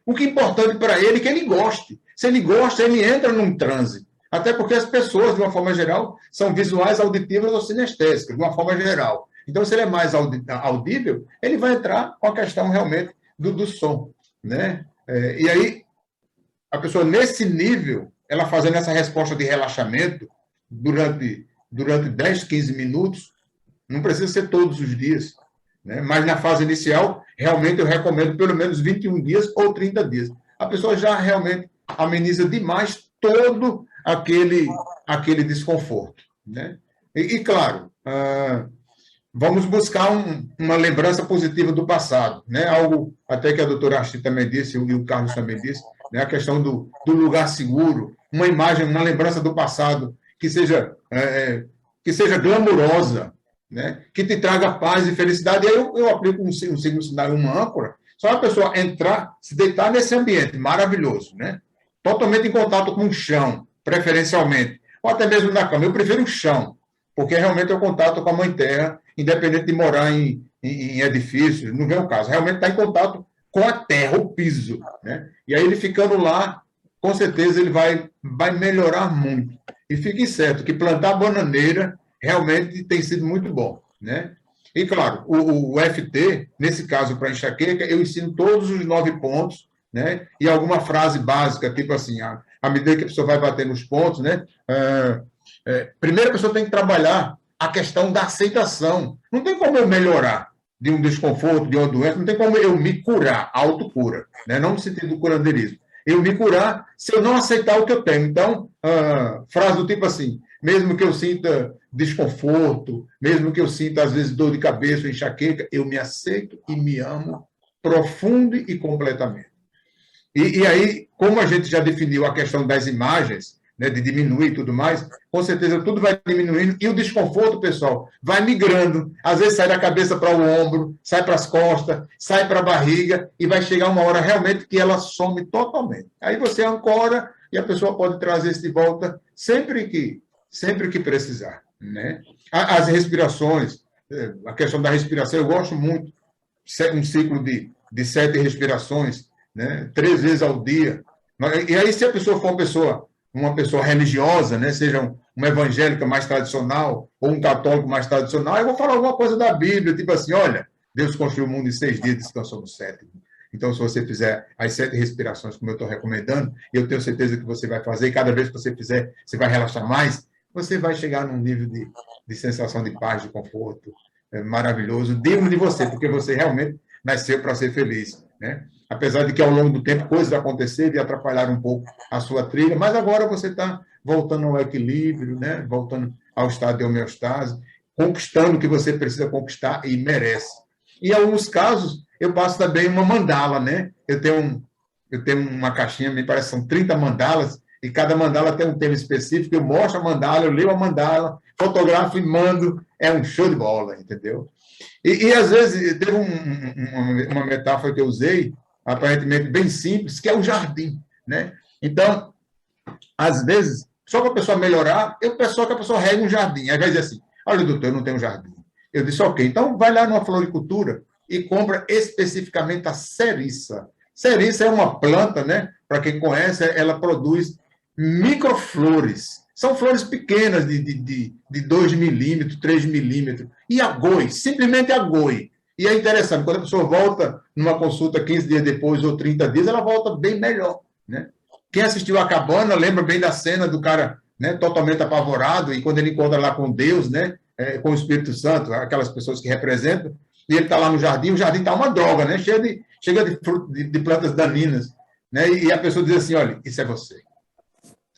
S2: O que é importante para ele é que ele goste. Se ele gosta, ele entra num transe. Até porque as pessoas, de uma forma geral, são visuais, auditivas ou sinestésicas, de uma forma geral. Então, se ele é mais audível, ele vai entrar com a questão realmente do som. Né? E aí, a pessoa, nesse nível, ela fazendo essa resposta de relaxamento durante 10, 15 minutos, não precisa ser todos os dias. Né? Mas na fase inicial, realmente eu recomendo pelo menos 21 dias ou 30 dias. A pessoa já realmente ameniza demais todo aquele desconforto. Né? E claro, vamos buscar uma lembrança positiva do passado. Né? Algo até que a doutora Astrid também disse, e o Carlos também disse, né? A questão do lugar seguro, uma imagem, uma lembrança do passado que seja glamurosa, né? Que te traga paz e felicidade. E aí eu aplico um signo sinal, uma âncora, só a pessoa entrar, se deitar nesse ambiente maravilhoso, né? Totalmente em contato com o chão, preferencialmente, ou até mesmo na cama. Eu prefiro o chão, porque realmente é o contato com a Mãe Terra, independente de morar em edifícios, não vem o caso. Realmente está em contato com a terra, o piso. Né? E aí ele ficando lá, com certeza ele vai melhorar muito. E fique certo que plantar bananeira realmente tem sido muito bom. Né? E, claro, o FT, nesse caso para enxaqueca, eu ensino todos os 9 pontos, né? E alguma frase básica, tipo assim, à medida que a pessoa vai bater nos pontos, né? Primeiro a pessoa tem que trabalhar a questão da aceitação. Não tem como eu melhorar de um desconforto, de uma doença, não tem como eu me curar, autocura, né? Não no sentido do curandeirismo. Eu me curar se eu não aceitar o que eu tenho. Então, frase do tipo assim: mesmo que eu sinta desconforto, mesmo que eu sinta, às vezes, dor de cabeça ou enxaqueca, eu me aceito e me amo profundo e completamente. E aí, como a gente já definiu a questão das imagens, né, de diminuir e tudo mais, com certeza tudo vai diminuindo e o desconforto, pessoal, vai migrando. Às vezes sai da cabeça para o ombro, sai para as costas, sai para a barriga e vai chegar uma hora realmente que ela some totalmente. Aí você ancora e a pessoa pode trazer isso de volta sempre que precisar. Né? As respirações, a questão da respiração, eu gosto muito, um ciclo de 7 respirações, né? 3 vezes ao dia. E aí, se a pessoa for uma pessoa religiosa, né? Seja uma evangélica mais tradicional ou um católico mais tradicional, eu vou falar alguma coisa da Bíblia, tipo assim: olha, Deus construiu o mundo em 6 dias, descansou no 7º. Então, se você fizer as 7 respirações, como eu estou recomendando, eu tenho certeza que você vai fazer, e cada vez que você fizer, você vai relaxar mais, você vai chegar num nível de sensação de paz, de conforto maravilhoso, digno de você, porque você realmente nasceu para ser feliz, né? Apesar de que, ao longo do tempo, coisas aconteceram e atrapalharam um pouco a sua trilha, mas agora você está voltando ao equilíbrio, né? Voltando ao estado de homeostase, conquistando o que você precisa conquistar e merece. E, em alguns casos, eu passo também uma mandala, né? Eu tenho uma caixinha, me parece que são 30 mandalas, e cada mandala tem um tema específico. Eu mostro a mandala, eu leio a mandala, fotografo e mando. É um show de bola, entendeu? E às vezes, teve uma metáfora que eu usei, aparentemente bem simples, que é o jardim, né? Então, às vezes, só para a pessoa melhorar, eu peço só que a pessoa regue um jardim. Aí vai dizer assim: olha, doutor, eu não tenho jardim. Eu disse: ok, então vai lá numa floricultura e compra especificamente a ceriça. Ceriça é uma planta, né? Para quem conhece, ela produz microflores. São flores pequenas, de 2 milímetros, 3 milímetros. E agoe, simplesmente agoe. E é interessante, quando a pessoa volta numa consulta 15 dias depois ou 30 dias, ela volta bem melhor. Né? Quem assistiu A Cabana lembra bem da cena do cara, né, totalmente apavorado, e quando ele encontra lá com Deus, né, com o Espírito Santo, aquelas pessoas que representam, e ele está lá no jardim, o jardim está uma droga, né? Chega de plantas daninhas, né? E a pessoa diz assim, olha, isso é você,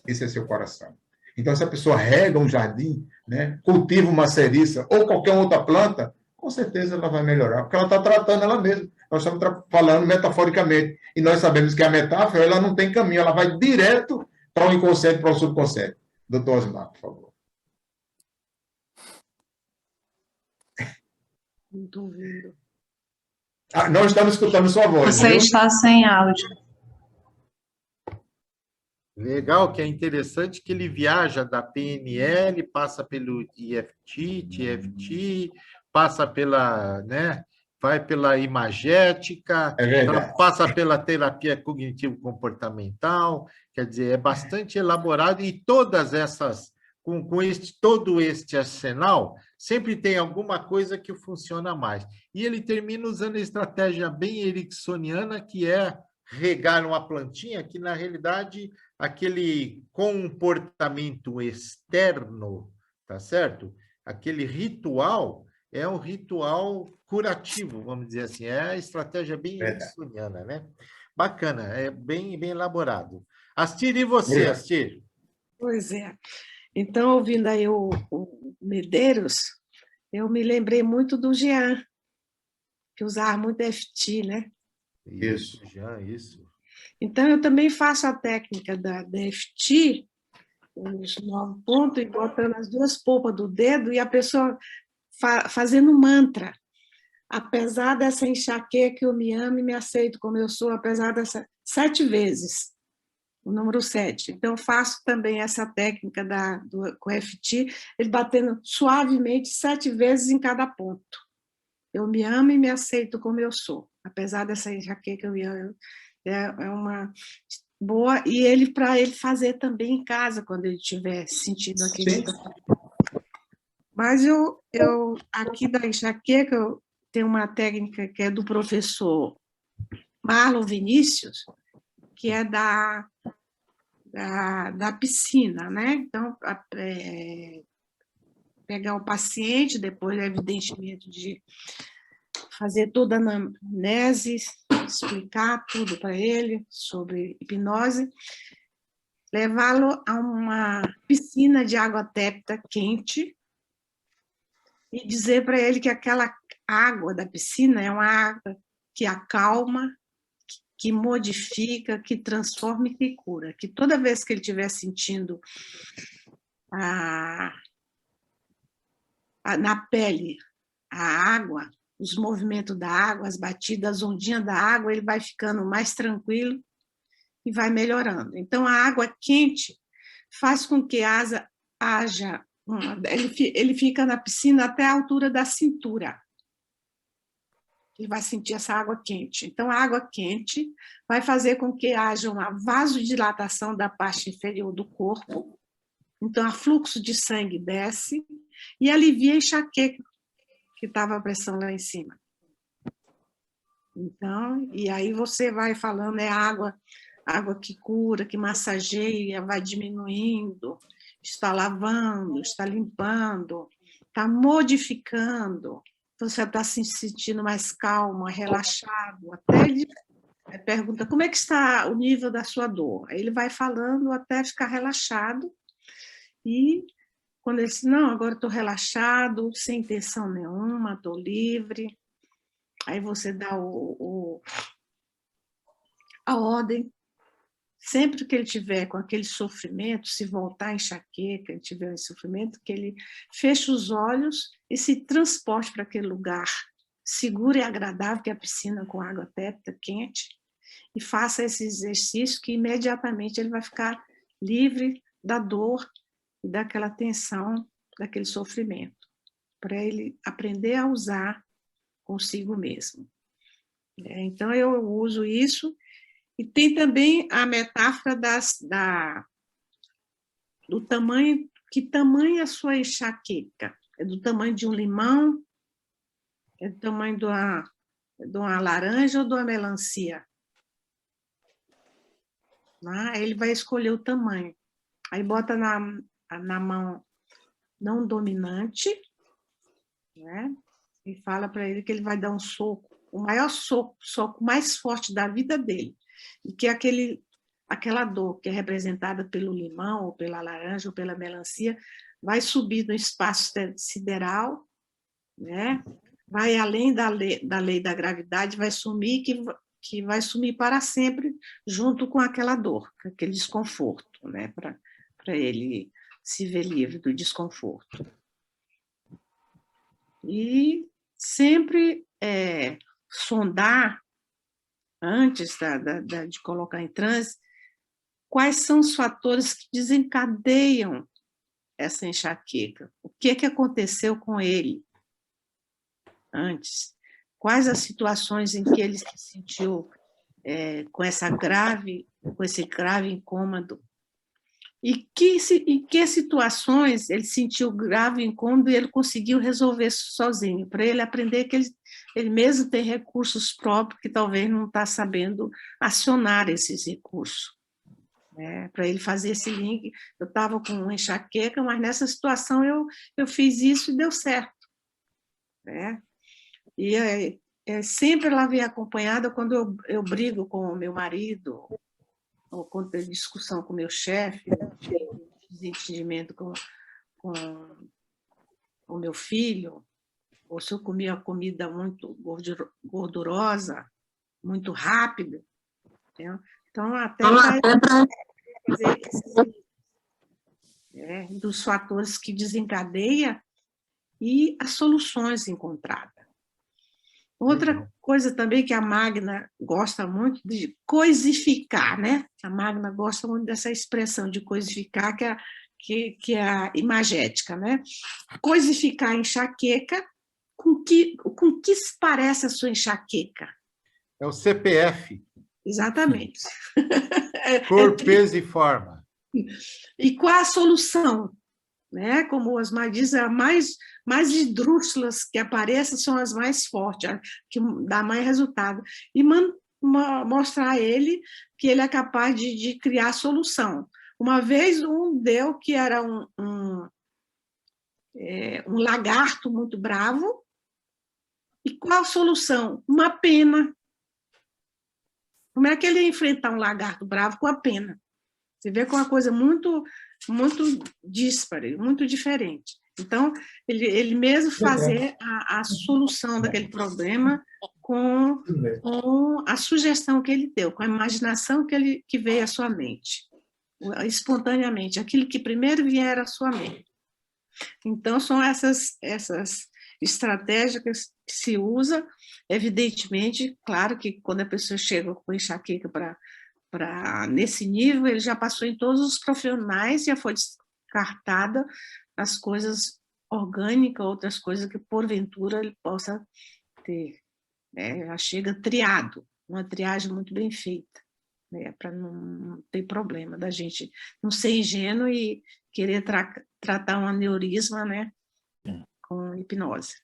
S2: esse é seu coração. Então, se a pessoa rega um jardim, né, cultiva uma cereça ou qualquer outra planta, com certeza ela vai melhorar, porque ela está tratando ela mesma. Nós estamos falando metaforicamente. E nós sabemos que a metáfora ela não tem caminho, ela vai direto para o inconsciente, para o subconsciente. Doutor Osmar, por favor.
S3: Não estou ouvindo.
S2: Não estamos escutando sua voz.
S5: Você
S2: viu?
S5: está sem áudio.
S1: Legal, que é interessante que ele viaja da PNL, passa pelo EFT, TFT, passa pela, né, vai pela imagética, passa pela terapia cognitivo-comportamental, quer dizer, é bastante elaborado e todas essas, com todo este arsenal, sempre tem alguma coisa que funciona mais. E ele termina usando a estratégia bem ericksoniana, que é regar uma plantinha, que na realidade aquele comportamento externo, tá certo? Aquele ritual é um ritual curativo, vamos dizer assim, é a estratégia bem ericksoniana, né? Bacana, é bem elaborado. Astir, e você, Astir?
S3: Pois é. Então, ouvindo aí o Medeiros, eu me lembrei muito do Jean, que usava muito EFT, né?
S1: Isso, Jean, isso.
S3: Então, eu também faço a técnica da EFT, os 9 pontos, e botando as 2 polpas do dedo, e a pessoa fazendo mantra. Apesar dessa enxaqueca, eu me amo e me aceito como eu sou, apesar dessa 7 vezes, o número 7. Então, faço também essa técnica com o EFT, ele batendo suavemente 7 vezes em cada ponto. Eu me amo e me aceito como eu sou, apesar dessa enxaqueca, eu me amo. É uma boa, e para ele fazer também em casa, quando ele tiver sentido aquele... Mas eu aqui da enxaqueca, eu tenho uma técnica que é do professor Marlon Vinícius, que é da piscina, né? Então, pegar o paciente, depois, evidentemente, de fazer toda a anamnese, explicar tudo para ele sobre hipnose, levá-lo a uma piscina de água tépida quente e dizer para ele que aquela água da piscina é uma água que acalma, que modifica, que transforma e que cura. Que toda vez que ele estiver sentindo na pele a água, os movimentos da água, as batidas, as ondinhas da água, ele vai ficando mais tranquilo e vai melhorando. Então, a água quente faz com que ele fica na piscina até a altura da cintura. Ele vai sentir essa água quente. Então, a água quente vai fazer com que haja uma vasodilatação da parte inferior do corpo. Então, o fluxo de sangue desce e alivia a enxaqueca que estava a pressão lá em cima. Então, e aí você vai falando, é água que cura, que massageia, vai diminuindo, está lavando, está limpando, está modificando, você está se sentindo mais calmo, relaxado, até ele pergunta como é que está o nível da sua dor. Aí ele vai falando até ficar relaxado, e quando ele diz, não, agora estou relaxado, sem tensão nenhuma, estou livre, aí você dá a ordem. Sempre que ele tiver com aquele sofrimento, se voltar a enxaqueca, ele tiver esse sofrimento, que ele feche os olhos e se transporte para aquele lugar seguro e agradável, que é a piscina com água tépida, quente, e faça esse exercício que imediatamente ele vai ficar livre da dor e daquela tensão, daquele sofrimento, para ele aprender a usar consigo mesmo. Então, eu uso isso. E tem também a metáfora do tamanho, que tamanho é a sua enxaqueca? É do tamanho de um limão? É do tamanho de uma laranja ou de uma melancia? Aí ele vai escolher o tamanho. Aí bota na mão não dominante, né? E fala para ele que ele vai dar um soco, o maior soco, o soco mais forte da vida dele, e que aquela dor que é representada pelo limão, ou pela laranja, ou pela melancia, vai subir no espaço sideral, né? Vai além da lei da gravidade, vai sumir, que vai sumir para sempre, junto com aquela dor, aquele desconforto, né? Para ele se ver livre do desconforto. E sempre sondar, antes de colocar em transe, quais são os fatores que desencadeiam essa enxaqueca. O que aconteceu com ele antes? Quais as situações em que ele se sentiu com esse grave incômodo? E em que situações ele sentiu grave incômodo e ele conseguiu resolver sozinho, para ele aprender que ele mesmo tem recursos próprios que talvez não está sabendo acionar esses recursos. Para ele fazer esse link. Eu estava com enxaqueca, mas nessa situação eu fiz isso e deu certo. E sempre ela vem acompanhada quando eu brigo com o meu marido, ou quando tem discussão com o meu chefe, desentendimento com o meu filho, ou se eu comia comida muito gordurosa, muito rápida. Então, até para fazer dos fatores que desencadeia e as soluções encontradas. Outra coisa também que a Magna gosta muito de coisificar, né? A Magna gosta muito dessa expressão de coisificar, que é a imagética, né? Coisificar a enxaqueca, com que se parece a sua enxaqueca?
S1: É o CPF.
S3: Exatamente.
S1: Cor, peso e forma.
S3: E qual a solução? Né? Como o Osmar diz, mais esdrúxulas que apareçam são as mais fortes, que dá mais resultado. E mostrar a ele que ele é capaz de criar solução. Uma vez deu que era um lagarto muito bravo. E qual a solução? Uma pena. Como é que ele ia enfrentar um lagarto bravo com a pena? Você vê que é uma coisa muito, muito díspare, muito diferente. Então, ele mesmo fazer a solução daquele problema com a sugestão que ele deu, com a imaginação que veio à sua mente, espontaneamente, aquilo que primeiro vier à sua mente. Então, são essas estratégias que se usa, evidentemente, claro que quando a pessoa chega com enxaqueca nesse nível, ele já passou em todos os profissionais, já foi descartada as coisas orgânicas, outras coisas que porventura ele possa ter. Já chega triado, uma triagem muito bem feita, para não ter problema da gente não ser ingênuo e querer tratar um aneurisma, com hipnose.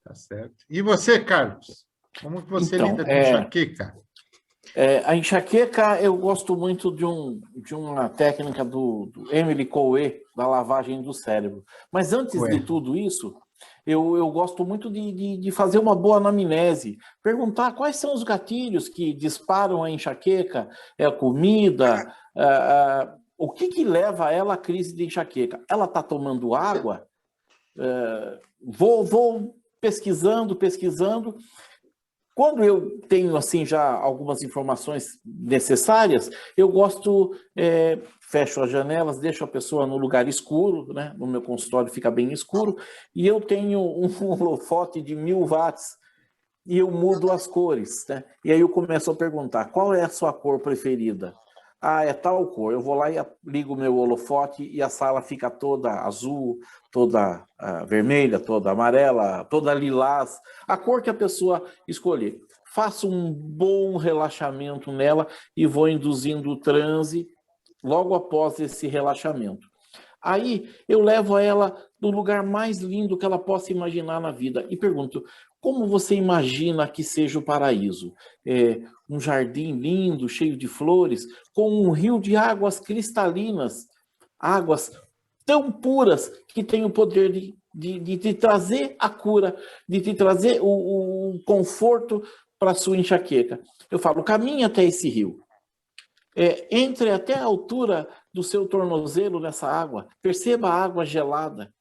S1: Tá certo. E você, Carlos? Como que você lida com enxaqueca?
S4: A enxaqueca, eu gosto muito de uma técnica do Emily Coué, da lavagem do cérebro. Mas antes de tudo isso, eu gosto muito de fazer uma boa anamnese, perguntar quais são os gatilhos que disparam a enxaqueca, a comida, o que leva ela à crise de enxaqueca. Ela está tomando água? Vou pesquisando. Quando eu tenho assim já algumas informações necessárias, eu gosto, fecho as janelas, deixo a pessoa no lugar escuro, né? No meu consultório fica bem escuro, e eu tenho um holofote de 1000 watts e eu mudo as cores, né? E aí eu começo a perguntar, qual é a sua cor preferida? Ah, é tal cor. Eu vou lá e ligo o meu holofote e a sala fica toda azul, toda vermelha, toda amarela, toda lilás, a cor que a pessoa escolher. Faço um bom relaxamento nela e vou induzindo o transe logo após esse relaxamento. Aí eu levo ela no lugar mais lindo que ela possa imaginar na vida e pergunto, como você imagina que seja o paraíso? Um jardim lindo, cheio de flores, com um rio de águas cristalinas, águas tão puras que têm o poder de te trazer a cura, de te trazer o conforto para a sua enxaqueca. Eu falo, caminhe até esse rio. Entre até a altura do seu tornozelo nessa água. Perceba a água gelada.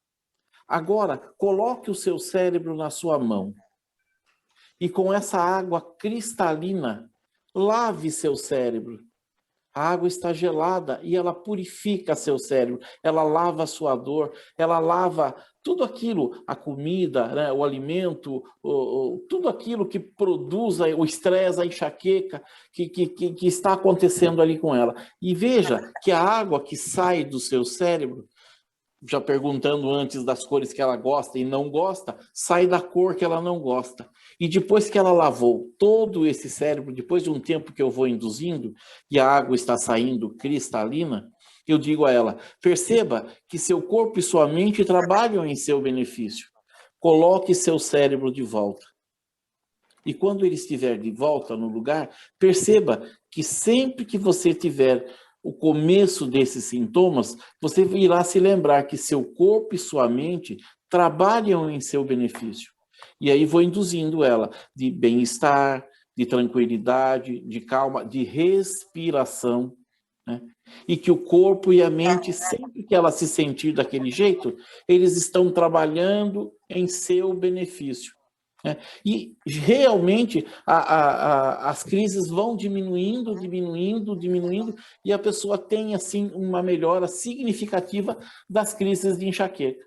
S4: Agora, coloque o seu cérebro na sua mão. E com essa água cristalina, lave seu cérebro. A água está gelada e ela purifica seu cérebro, ela lava a sua dor, ela lava tudo aquilo, a comida, né, o alimento, tudo aquilo que produz o estresse, a enxaqueca que está acontecendo ali com ela. E veja que a água que sai do seu cérebro, já perguntando antes das cores que ela gosta e não gosta, sai da cor que ela não gosta. E depois que ela lavou todo esse cérebro, depois de um tempo que eu vou induzindo, e a água está saindo cristalina, eu digo a ela, perceba que seu corpo e sua mente trabalham em seu benefício. Coloque seu cérebro de volta. E quando ele estiver de volta no lugar, perceba que sempre que você tiver o começo desses sintomas, você irá se lembrar que seu corpo e sua mente trabalham em seu benefício. E aí vou induzindo ela de bem-estar, de tranquilidade, de calma, de respiração, né? E que o corpo e a mente, sempre que ela se sentir daquele jeito, eles estão trabalhando em seu benefício. E realmente as crises vão diminuindo, e a pessoa tem assim uma melhora significativa das crises de enxaqueca.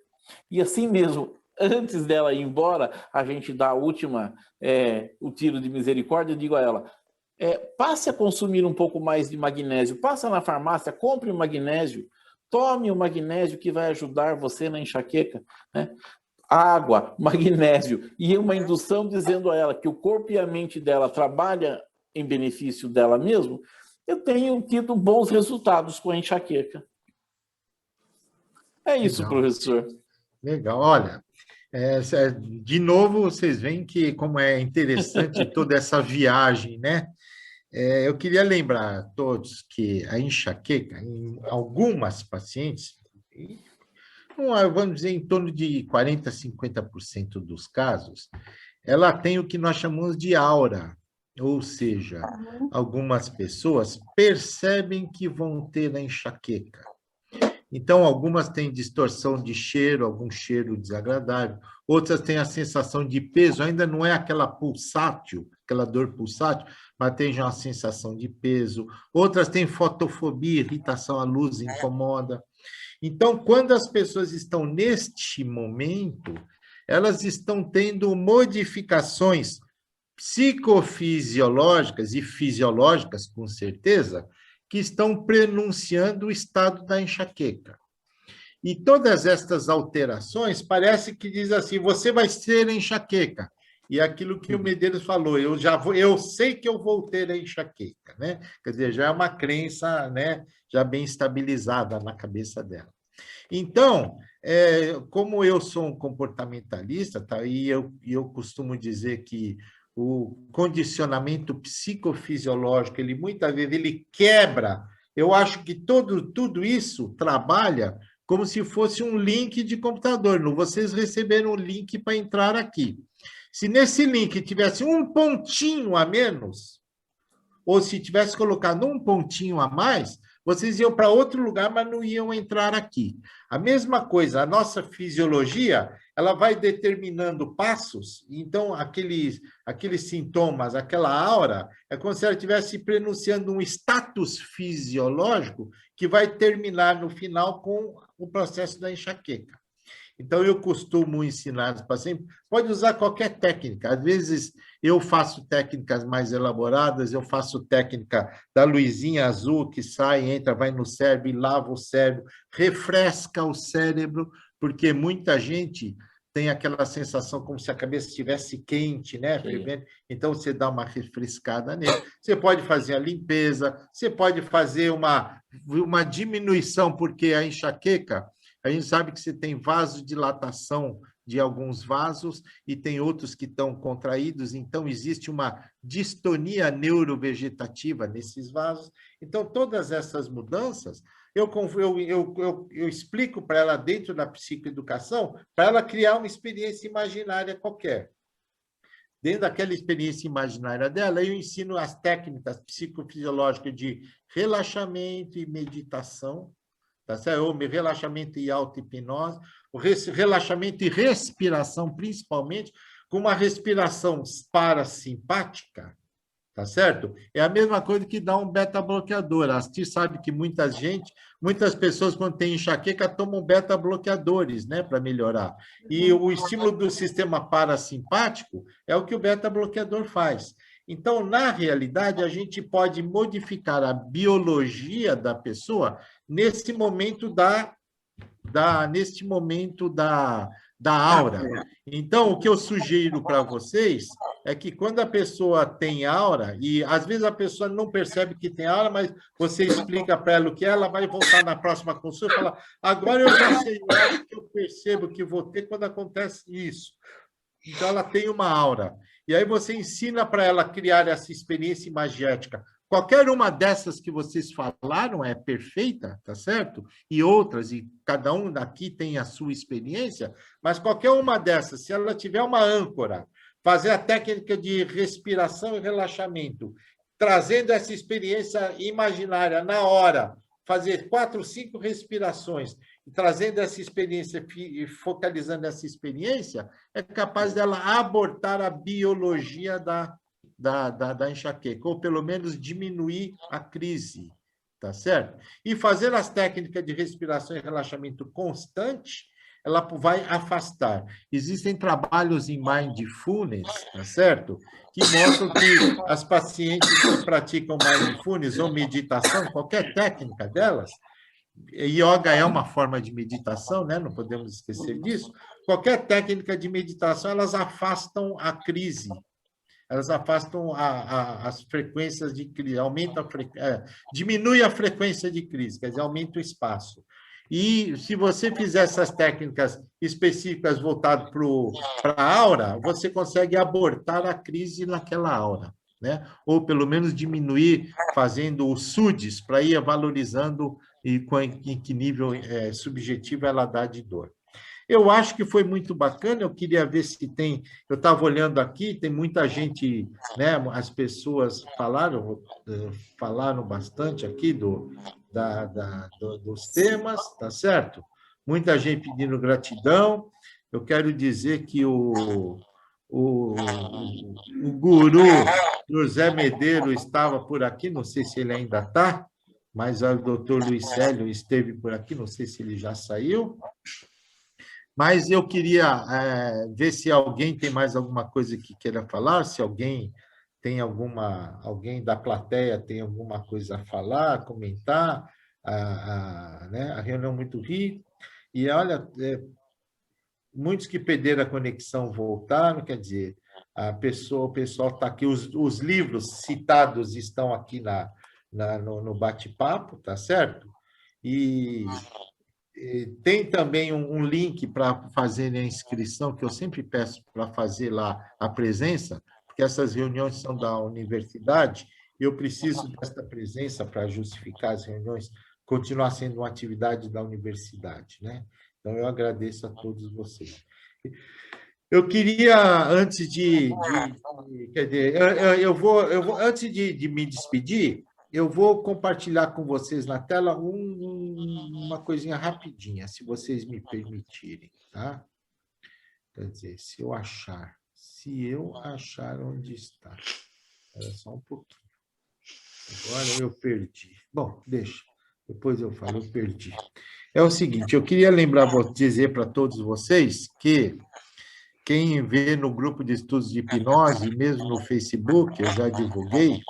S4: E assim mesmo, antes dela ir embora, a gente dá a última, o tiro de misericórdia, eu digo a ela, passe a consumir um pouco mais de magnésio, passa na farmácia, compre o magnésio, tome o magnésio que vai ajudar você na enxaqueca, né? Água, magnésio e uma indução dizendo a ela que o corpo e a mente dela trabalham em benefício dela mesmo, eu tenho tido bons resultados com a enxaqueca. É isso,
S1: Legal.
S4: professor.
S1: Legal. Olha, de novo, vocês veem que como é interessante toda essa viagem, né? Eu queria lembrar a todos que a enxaqueca, em algumas pacientes, vamos dizer, em torno de 40% a 50% dos casos, ela tem o que nós chamamos de aura, ou seja, algumas pessoas percebem que vão ter a enxaqueca. Então, algumas têm distorção de cheiro, algum cheiro desagradável, outras têm a sensação de peso, ainda não é aquela pulsátil, aquela dor pulsátil, mas tem já uma sensação de peso, outras têm fotofobia, irritação à luz, incomoda. Então, quando as pessoas estão neste momento, elas estão tendo modificações psicofisiológicas e fisiológicas, com certeza, que estão prenunciando o estado da enxaqueca. E todas estas alterações parece que diz assim, você vai ter enxaqueca. E aquilo que o Medeiros falou, eu sei que eu vou ter a enxaqueca, né? Quer dizer, já é uma crença, né, já bem estabilizada na cabeça dela. Então, como eu sou um comportamentalista, tá, e eu costumo dizer que o condicionamento psicofisiológico, ele muitas vezes ele quebra. Eu acho que tudo isso trabalha como se fosse um link de computador. Vocês receberam o link para entrar aqui. Se nesse link tivesse um pontinho a menos, ou se tivesse colocado um pontinho a mais, vocês iam para outro lugar, mas não iam entrar aqui. A mesma coisa, a nossa fisiologia, ela vai determinando passos, então aqueles sintomas, aquela aura, é como se ela estivesse prenunciando um status fisiológico que vai terminar no final com o processo da enxaqueca. Então, eu costumo ensinar os pacientes, pode usar qualquer técnica. Às vezes, eu faço técnicas mais elaboradas, eu faço técnica da luzinha azul que sai, entra, vai no cérebro e lava o cérebro, refresca o cérebro, porque muita gente tem aquela sensação como se a cabeça estivesse quente, né? Então, você dá uma refrescada nele. Você pode fazer a limpeza, você pode fazer uma diminuição, porque a enxaqueca, a gente sabe que você tem vasodilatação de alguns vasos e tem outros que estão contraídos, então existe uma distonia neurovegetativa nesses vasos. Então, todas essas mudanças, eu explico para ela dentro da psicoeducação, para ela criar uma experiência imaginária qualquer. Dentro daquela experiência imaginária dela, eu ensino as técnicas psicofisiológicas de relaxamento e meditação, tá certo? Ou relaxamento e auto-hipnose, o relaxamento e respiração, principalmente, com uma respiração parasimpática, tá certo? É a mesma coisa que dá um beta-bloqueador. A Asti sabe que muitas pessoas, quando têm enxaqueca, tomam beta-bloqueadores, né, para melhorar. E o estímulo do sistema parasimpático é o que o beta-bloqueador faz. Então, na realidade, a gente pode modificar a biologia da pessoa nesse momento da aura. Então, o que eu sugiro para vocês é que quando a pessoa tem aura, e às vezes a pessoa não percebe que tem aura, mas você explica para ela o que é, ela vai voltar na próxima consulta e falar, agora eu já sei, eu acho que eu percebo que vou ter quando acontece isso. Então, ela tem uma aura. E aí você ensina para ela criar essa experiência imagética. Qualquer uma dessas que vocês falaram é perfeita, tá certo? E outras, e cada um daqui tem a sua experiência, mas qualquer uma dessas, se ela tiver uma âncora, fazer a técnica de respiração e relaxamento, trazendo essa experiência imaginária na hora, fazer 4, 5 respirações, e trazendo essa experiência e focalizando essa experiência, é capaz dela abortar a biologia da enxaqueca, ou pelo menos diminuir a crise, tá certo? E fazer as técnicas de respiração e relaxamento constante, ela vai afastar. Existem trabalhos em mindfulness, tá certo? Que mostram que as pacientes que praticam mindfulness ou meditação, qualquer técnica delas, yoga é uma forma de meditação, né? Não podemos esquecer disso. Qualquer técnica de meditação, elas afastam a crise, elas afastam as frequências de crise, diminui a frequência de crise, quer dizer, aumenta o espaço. E se você fizer essas técnicas específicas voltadas para a aura, você consegue abortar a crise naquela aura, né? Ou pelo menos diminuir, fazendo os SUDs, para ir valorizando e em que nível subjetivo ela dá de dor. Eu acho que foi muito bacana, eu queria ver se tem... Eu estava olhando aqui, tem muita gente, né? As pessoas falaram bastante aqui dos temas, tá certo? Muita gente pedindo gratidão. Eu quero dizer que o guru José Medeiros estava por aqui, não sei se ele ainda está, mas o doutor Luiz Célio esteve por aqui, não sei se ele já saiu. Mas eu queria ver se alguém tem mais alguma coisa que queira falar, se alguém da plateia tem alguma coisa a falar, comentar, né? A reunião muito rica. E, olha, muitos que perderam a conexão voltaram, quer dizer, o pessoal está aqui, os livros citados estão aqui no bate-papo, tá certo? E tem também um link para fazer a inscrição, que eu sempre peço para fazer lá a presença, porque essas reuniões são da universidade, e eu preciso desta presença para justificar as reuniões, continuar sendo uma atividade da universidade, né? Então, eu agradeço a todos vocês. Eu queria, antes quer dizer, antes de me despedir, eu vou compartilhar com vocês na tela uma coisinha rapidinha, se vocês me permitirem, tá? Quer dizer, se eu achar onde está. Era só um pouquinho. Agora eu perdi. Bom, deixa. Depois eu falo, eu perdi. É o seguinte, eu queria dizer para todos vocês que quem vê no grupo de estudos de hipnose, mesmo no Facebook, eu já divulguei,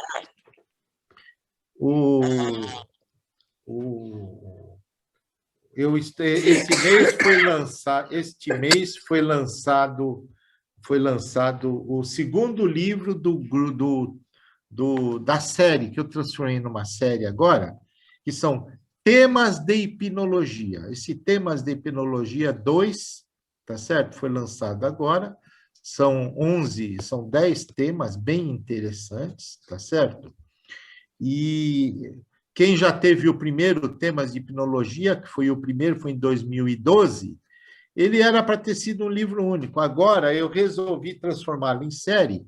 S1: este mês foi lançado o segundo livro da série, que eu transformei numa série agora, que são Temas de Hipnologia. Esse Temas de Hipnologia 2, tá certo? Foi lançado agora, são 10 temas bem interessantes, tá certo? E quem já teve o primeiro, Temas de Hipnologia, que foi o primeiro, foi em 2012, ele era para ter sido um livro único. Agora eu resolvi transformá-lo em série,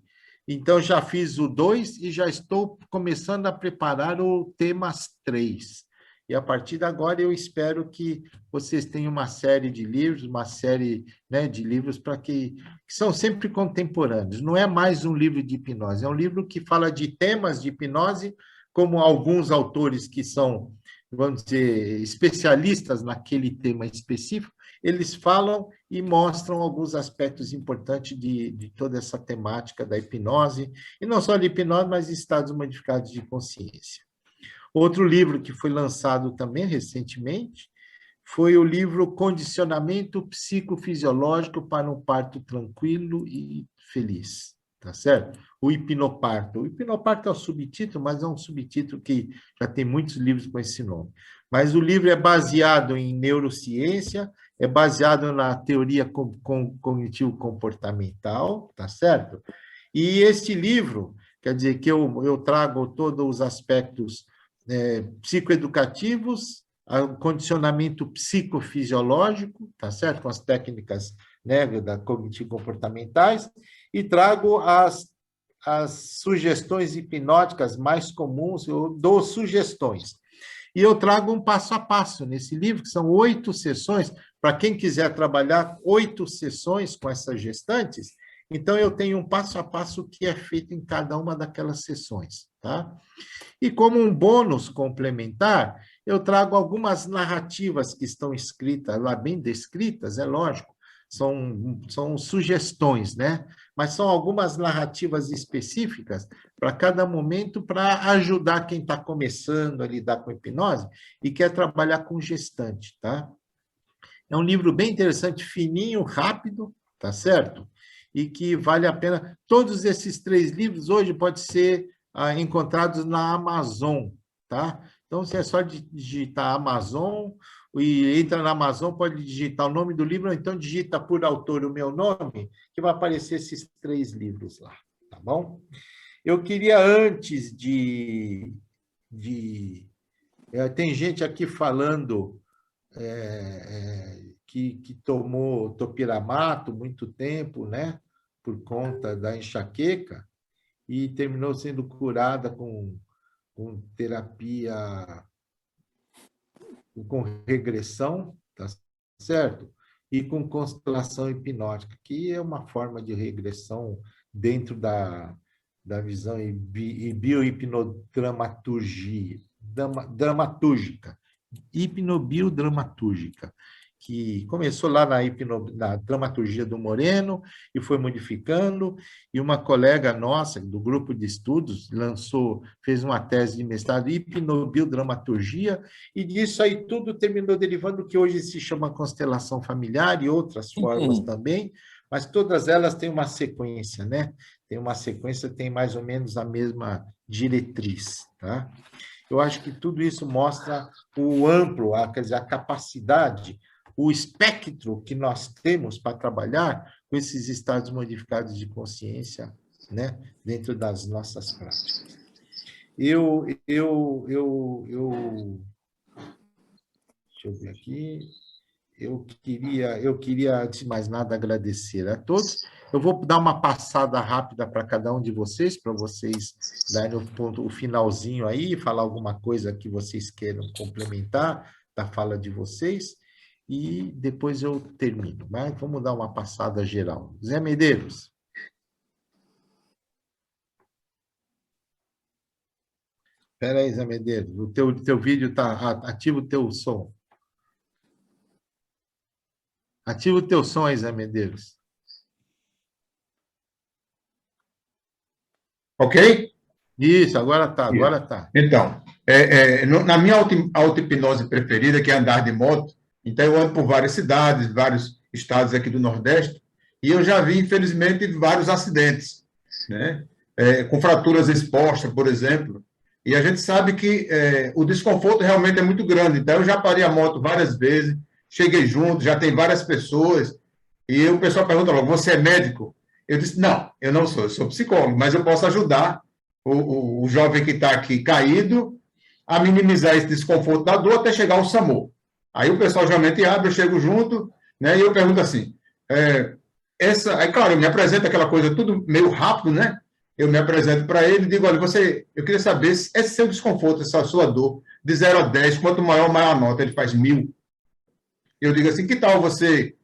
S1: então já fiz o 2 e já estou começando a preparar o Temas 3. E a partir de agora eu espero que vocês tenham uma série de livros, uma série, né, de livros que são sempre contemporâneos. Não é mais um livro de hipnose, é um livro que fala de temas de hipnose, como alguns autores que são, vamos dizer, especialistas naquele tema específico, eles falam e mostram alguns aspectos importantes de toda essa temática da hipnose, e não só de hipnose, mas de estados modificados de consciência. Outro livro que foi lançado também recentemente foi o livro Condicionamento Psicofisiológico para um Parto Tranquilo e Feliz, tá certo? O hipnoparto. O hipnoparto é o subtítulo, mas é um subtítulo que já tem muitos livros com esse nome. Mas o livro é baseado em neurociência, é baseado na teoria cognitivo-comportamental, tá certo? E este livro, quer dizer, que eu trago todos os aspectos psicoeducativos, condicionamento psicofisiológico, tá certo? Com as técnicas, né, da cognitivo-comportamentais, e trago as sugestões hipnóticas mais comuns, eu dou sugestões. E eu trago um passo a passo nesse livro, que são 8 sessões, para quem quiser trabalhar 8 sessões com essas gestantes, então eu tenho um passo a passo que é feito em cada uma daquelas sessões, tá? E como um bônus complementar, eu trago algumas narrativas que estão escritas lá, bem descritas, é lógico, são sugestões, né? Mas são algumas narrativas específicas para cada momento, para ajudar quem está começando a lidar com hipnose e quer trabalhar com gestante, tá? É um livro bem interessante, fininho, rápido, tá certo? E que vale a pena. Todos esses 3 livros hoje podem ser encontrados na Amazon, tá? Então, se é só digitar Amazon e entra na Amazon, pode digitar o nome do livro, ou então digita por autor o meu nome, que vai aparecer esses 3 livros lá, tá bom? Eu queria, antes tem gente aqui falando que tomou topiramato muito tempo, né? Por conta da enxaqueca, e terminou sendo curada com terapia, com regressão, tá certo? E com constelação hipnótica, que é uma forma de regressão dentro da visão biohipnodramaturgia, dramatúrgica, hipnobiodramatúrgica, que começou lá na dramaturgia do Moreno e foi modificando, e uma colega nossa, do grupo de estudos, fez uma tese de mestrado em hipnobiodramaturgia, e disso aí tudo terminou derivando o que hoje se chama constelação familiar e outras formas também, mas todas elas têm uma sequência, né? Tem uma sequência, tem mais ou menos a mesma diretriz, tá? Eu acho que tudo isso mostra o amplo, quer dizer, a capacidade, o espectro que nós temos para trabalhar com esses estados modificados de consciência, né, dentro das nossas práticas. Deixa eu ver aqui. Eu queria, antes de mais nada, agradecer a todos. Eu vou dar uma passada rápida para cada um de vocês, para vocês darem o finalzinho aí, falar alguma coisa que vocês queiram complementar da fala de vocês, e depois eu termino. Mas vamos dar uma passada geral. Zé Medeiros. Espera aí, Zé Medeiros. O teu vídeo está... Ativa o teu som. Ativa o teu som aí, Zé Medeiros.
S2: Ok?
S1: Isso, agora está, agora está.
S2: Então, na minha auto-hipnose preferida, que é andar de moto, então eu ando por várias cidades, vários estados aqui do Nordeste, e eu já vi, infelizmente, vários acidentes, né? Com fraturas expostas, por exemplo, e a gente sabe que o desconforto realmente é muito grande. Então, eu já parei a moto várias vezes, cheguei junto, já tem várias pessoas, E o pessoal pergunta logo, você é médico? Eu disse, não, eu não sou, eu sou psicólogo, mas eu posso ajudar o jovem que está aqui caído a minimizar esse desconforto da dor até chegar ao SAMU. Aí o pessoal geralmente abre, eu chego junto, né, e eu pergunto assim, aí, claro, eu me apresento aquela coisa tudo meio rápido, né? Eu me apresento para ele e digo, olha, eu queria saber se esse seu desconforto, essa sua dor, de 0 a 10, quanto maior a nota, ele faz 1000. Eu digo assim, que tal você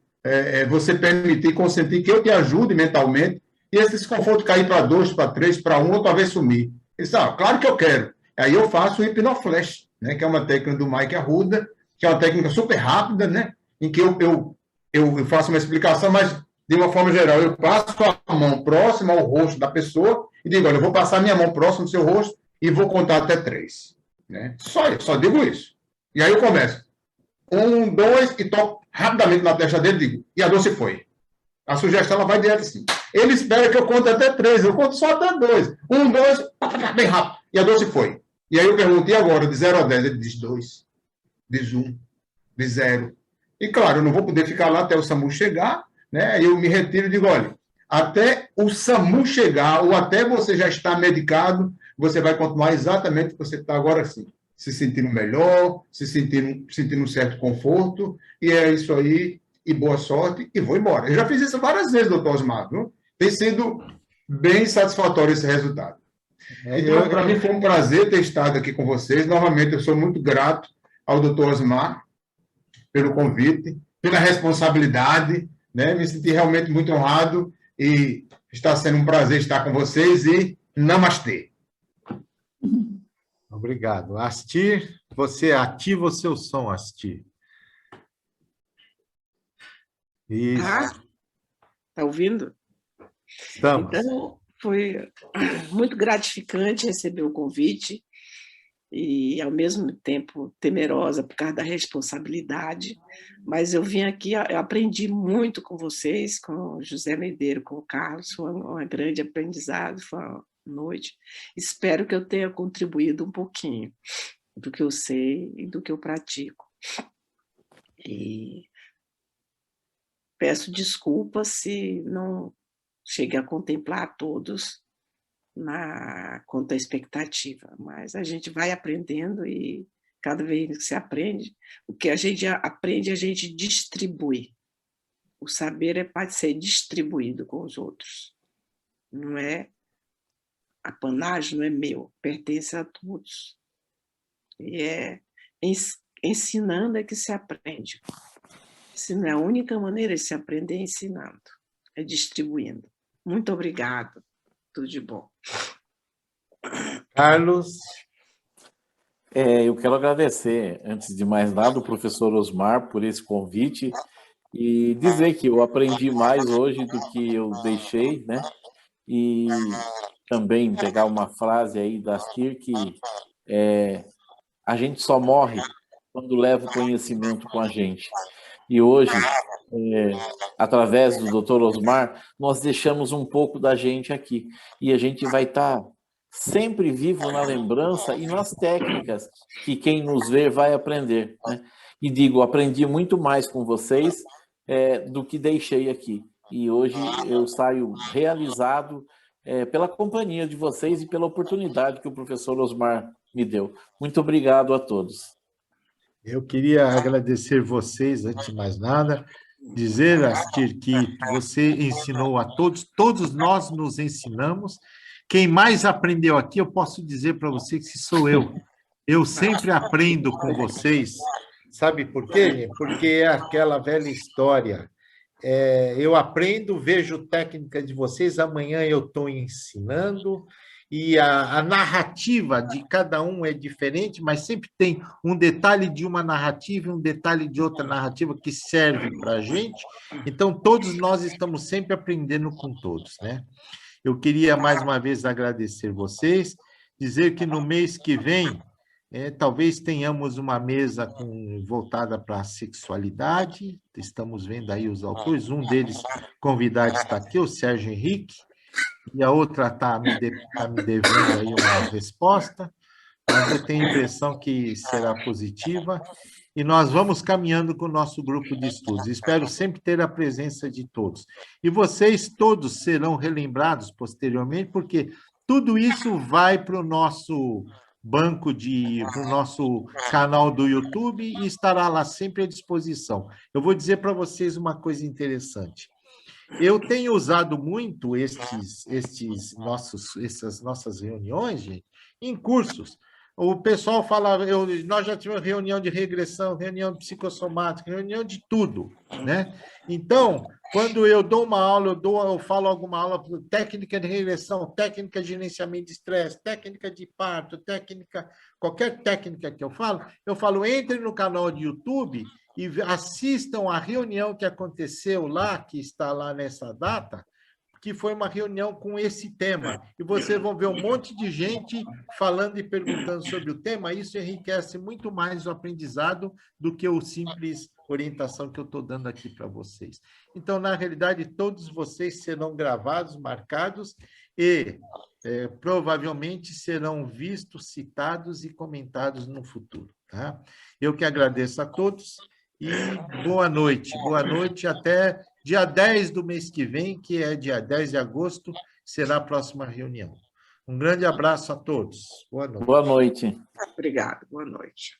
S2: permitir, consentir que eu te ajude mentalmente e esse desconforto cair para 2, para 3, para 1, ou talvez sumir? Ele disse, claro que eu quero. Aí eu faço o hipnoflash, né, que é uma técnica do Mike Arruda, que é uma técnica super rápida, né, em que eu faço uma explicação, mas de uma forma geral, eu passo a mão próxima ao rosto da pessoa e digo, olha, eu vou passar minha mão próxima do seu rosto e vou contar até 3. Né? Só digo isso. E aí eu começo. 1, 2, e toco rapidamente na testa dele e digo, e a dor se foi. A sugestão ela vai direto assim. Ele espera que eu conte até 3, eu conto só até 2. 1, 2, bem rápido. E a dor se foi. E aí eu pergunto, e agora, de 0 a 10? Ele diz 2, diz 1, diz 0. E claro, eu não vou poder ficar lá até o SAMU chegar, né? Aí eu me retiro e digo, olha, até o SAMU chegar, ou até você já estar medicado, você vai continuar exatamente o que você está agora sim. Se sentindo melhor, se sentindo um certo conforto, e é isso aí, e boa sorte, e vou embora. Eu já fiz isso várias vezes, doutor Osmar, viu? Tem sido bem satisfatório esse resultado. Então, para mim foi um prazer ter estado aqui com vocês. Novamente, eu sou muito grato ao doutor Osmar pelo convite, pela responsabilidade, né? Me senti realmente muito honrado e está sendo um prazer estar com vocês e namastê.
S1: Obrigado. Astir, você ativa o seu som, Astir. Isso.
S5: Tá ouvindo?
S1: Estamos.
S5: Então, foi muito gratificante receber o convite e, ao mesmo tempo, temerosa por causa da responsabilidade, mas eu vim aqui, eu aprendi muito com vocês, com o José Medeiros, com o Carlos, foi um grande aprendizado, foi uma noite. Espero que eu tenha contribuído um pouquinho do que eu sei e do que eu pratico. E peço desculpas se não cheguei a contemplar todos quanto à expectativa, mas a gente vai aprendendo e cada vez que se aprende, o que a gente aprende, a gente distribui. O saber é para ser distribuído com os outros. Não é apanagem, não é meu, pertence a todos. E é ensinando é que se aprende. Se não é a única maneira de se aprender é ensinando, é distribuindo. Muito obrigado. Tudo de bom.
S1: Carlos.
S4: Eu quero agradecer, antes de mais nada, o professor Osmar por esse convite e dizer que eu aprendi mais hoje do que eu deixei, né? E também pegar uma frase aí da Astir que a gente só morre quando leva o conhecimento com a gente. E hoje, através do Dr. Osmar, nós deixamos um pouco da gente aqui. E a gente vai estar sempre vivo na lembrança e nas técnicas que quem nos vê vai aprender. Né? E digo, aprendi muito mais com vocês do que deixei aqui. E hoje eu saio realizado pela companhia de vocês e pela oportunidade que o professor Osmar me deu. Muito obrigado a todos.
S1: Eu queria agradecer vocês, antes de mais nada, dizer, Astir, que você ensinou a todos, todos nós nos ensinamos. Quem mais aprendeu aqui, eu posso dizer para você que sou eu. Eu sempre aprendo com vocês. Sabe por quê? Porque é aquela velha história. Eu aprendo, vejo técnica de vocês, amanhã eu estou ensinando, e a narrativa de cada um é diferente, mas sempre tem um detalhe de uma narrativa e um detalhe de outra narrativa que serve para a gente. Então, todos nós estamos sempre aprendendo com todos, né? Eu queria, mais uma vez, agradecer vocês, dizer que no mês que vem, talvez tenhamos uma mesa voltada para a sexualidade, estamos vendo aí os autores, um deles convidado está aqui, o Sérgio Henrique, e a outra está me devendo aí uma resposta, mas eu tenho a impressão que será positiva, e nós vamos caminhando com o nosso grupo de estudos. Espero sempre ter a presença de todos. E vocês todos serão relembrados posteriormente, porque tudo isso vai para o nosso para o nosso canal do YouTube e estará lá sempre à disposição. Eu vou dizer para vocês uma coisa interessante. Eu tenho usado muito essas nossas reuniões, gente, em cursos. O pessoal fala, nós já tivemos reunião de regressão, reunião de psicossomática, reunião de tudo, né? Então, quando eu dou uma aula, eu falo alguma aula, técnica de regressão, técnica de gerenciamento de estresse, técnica de parto, qualquer técnica que eu falo, entre no canal de YouTube e assistam a reunião que aconteceu lá, que está lá nessa data, que foi uma reunião com esse tema. E vocês vão ver um monte de gente falando e perguntando sobre o tema. Isso enriquece muito mais o aprendizado do que o simples orientação que eu estou dando aqui para vocês. Então, na realidade, todos vocês serão gravados, marcados e provavelmente serão vistos, citados e comentados no futuro. Tá? Eu que agradeço a todos e boa noite, até dia 10 do mês que vem, que é dia 10 de agosto, será a próxima reunião. Um grande abraço a todos. Boa noite.
S4: Boa noite.
S5: Obrigado, boa noite.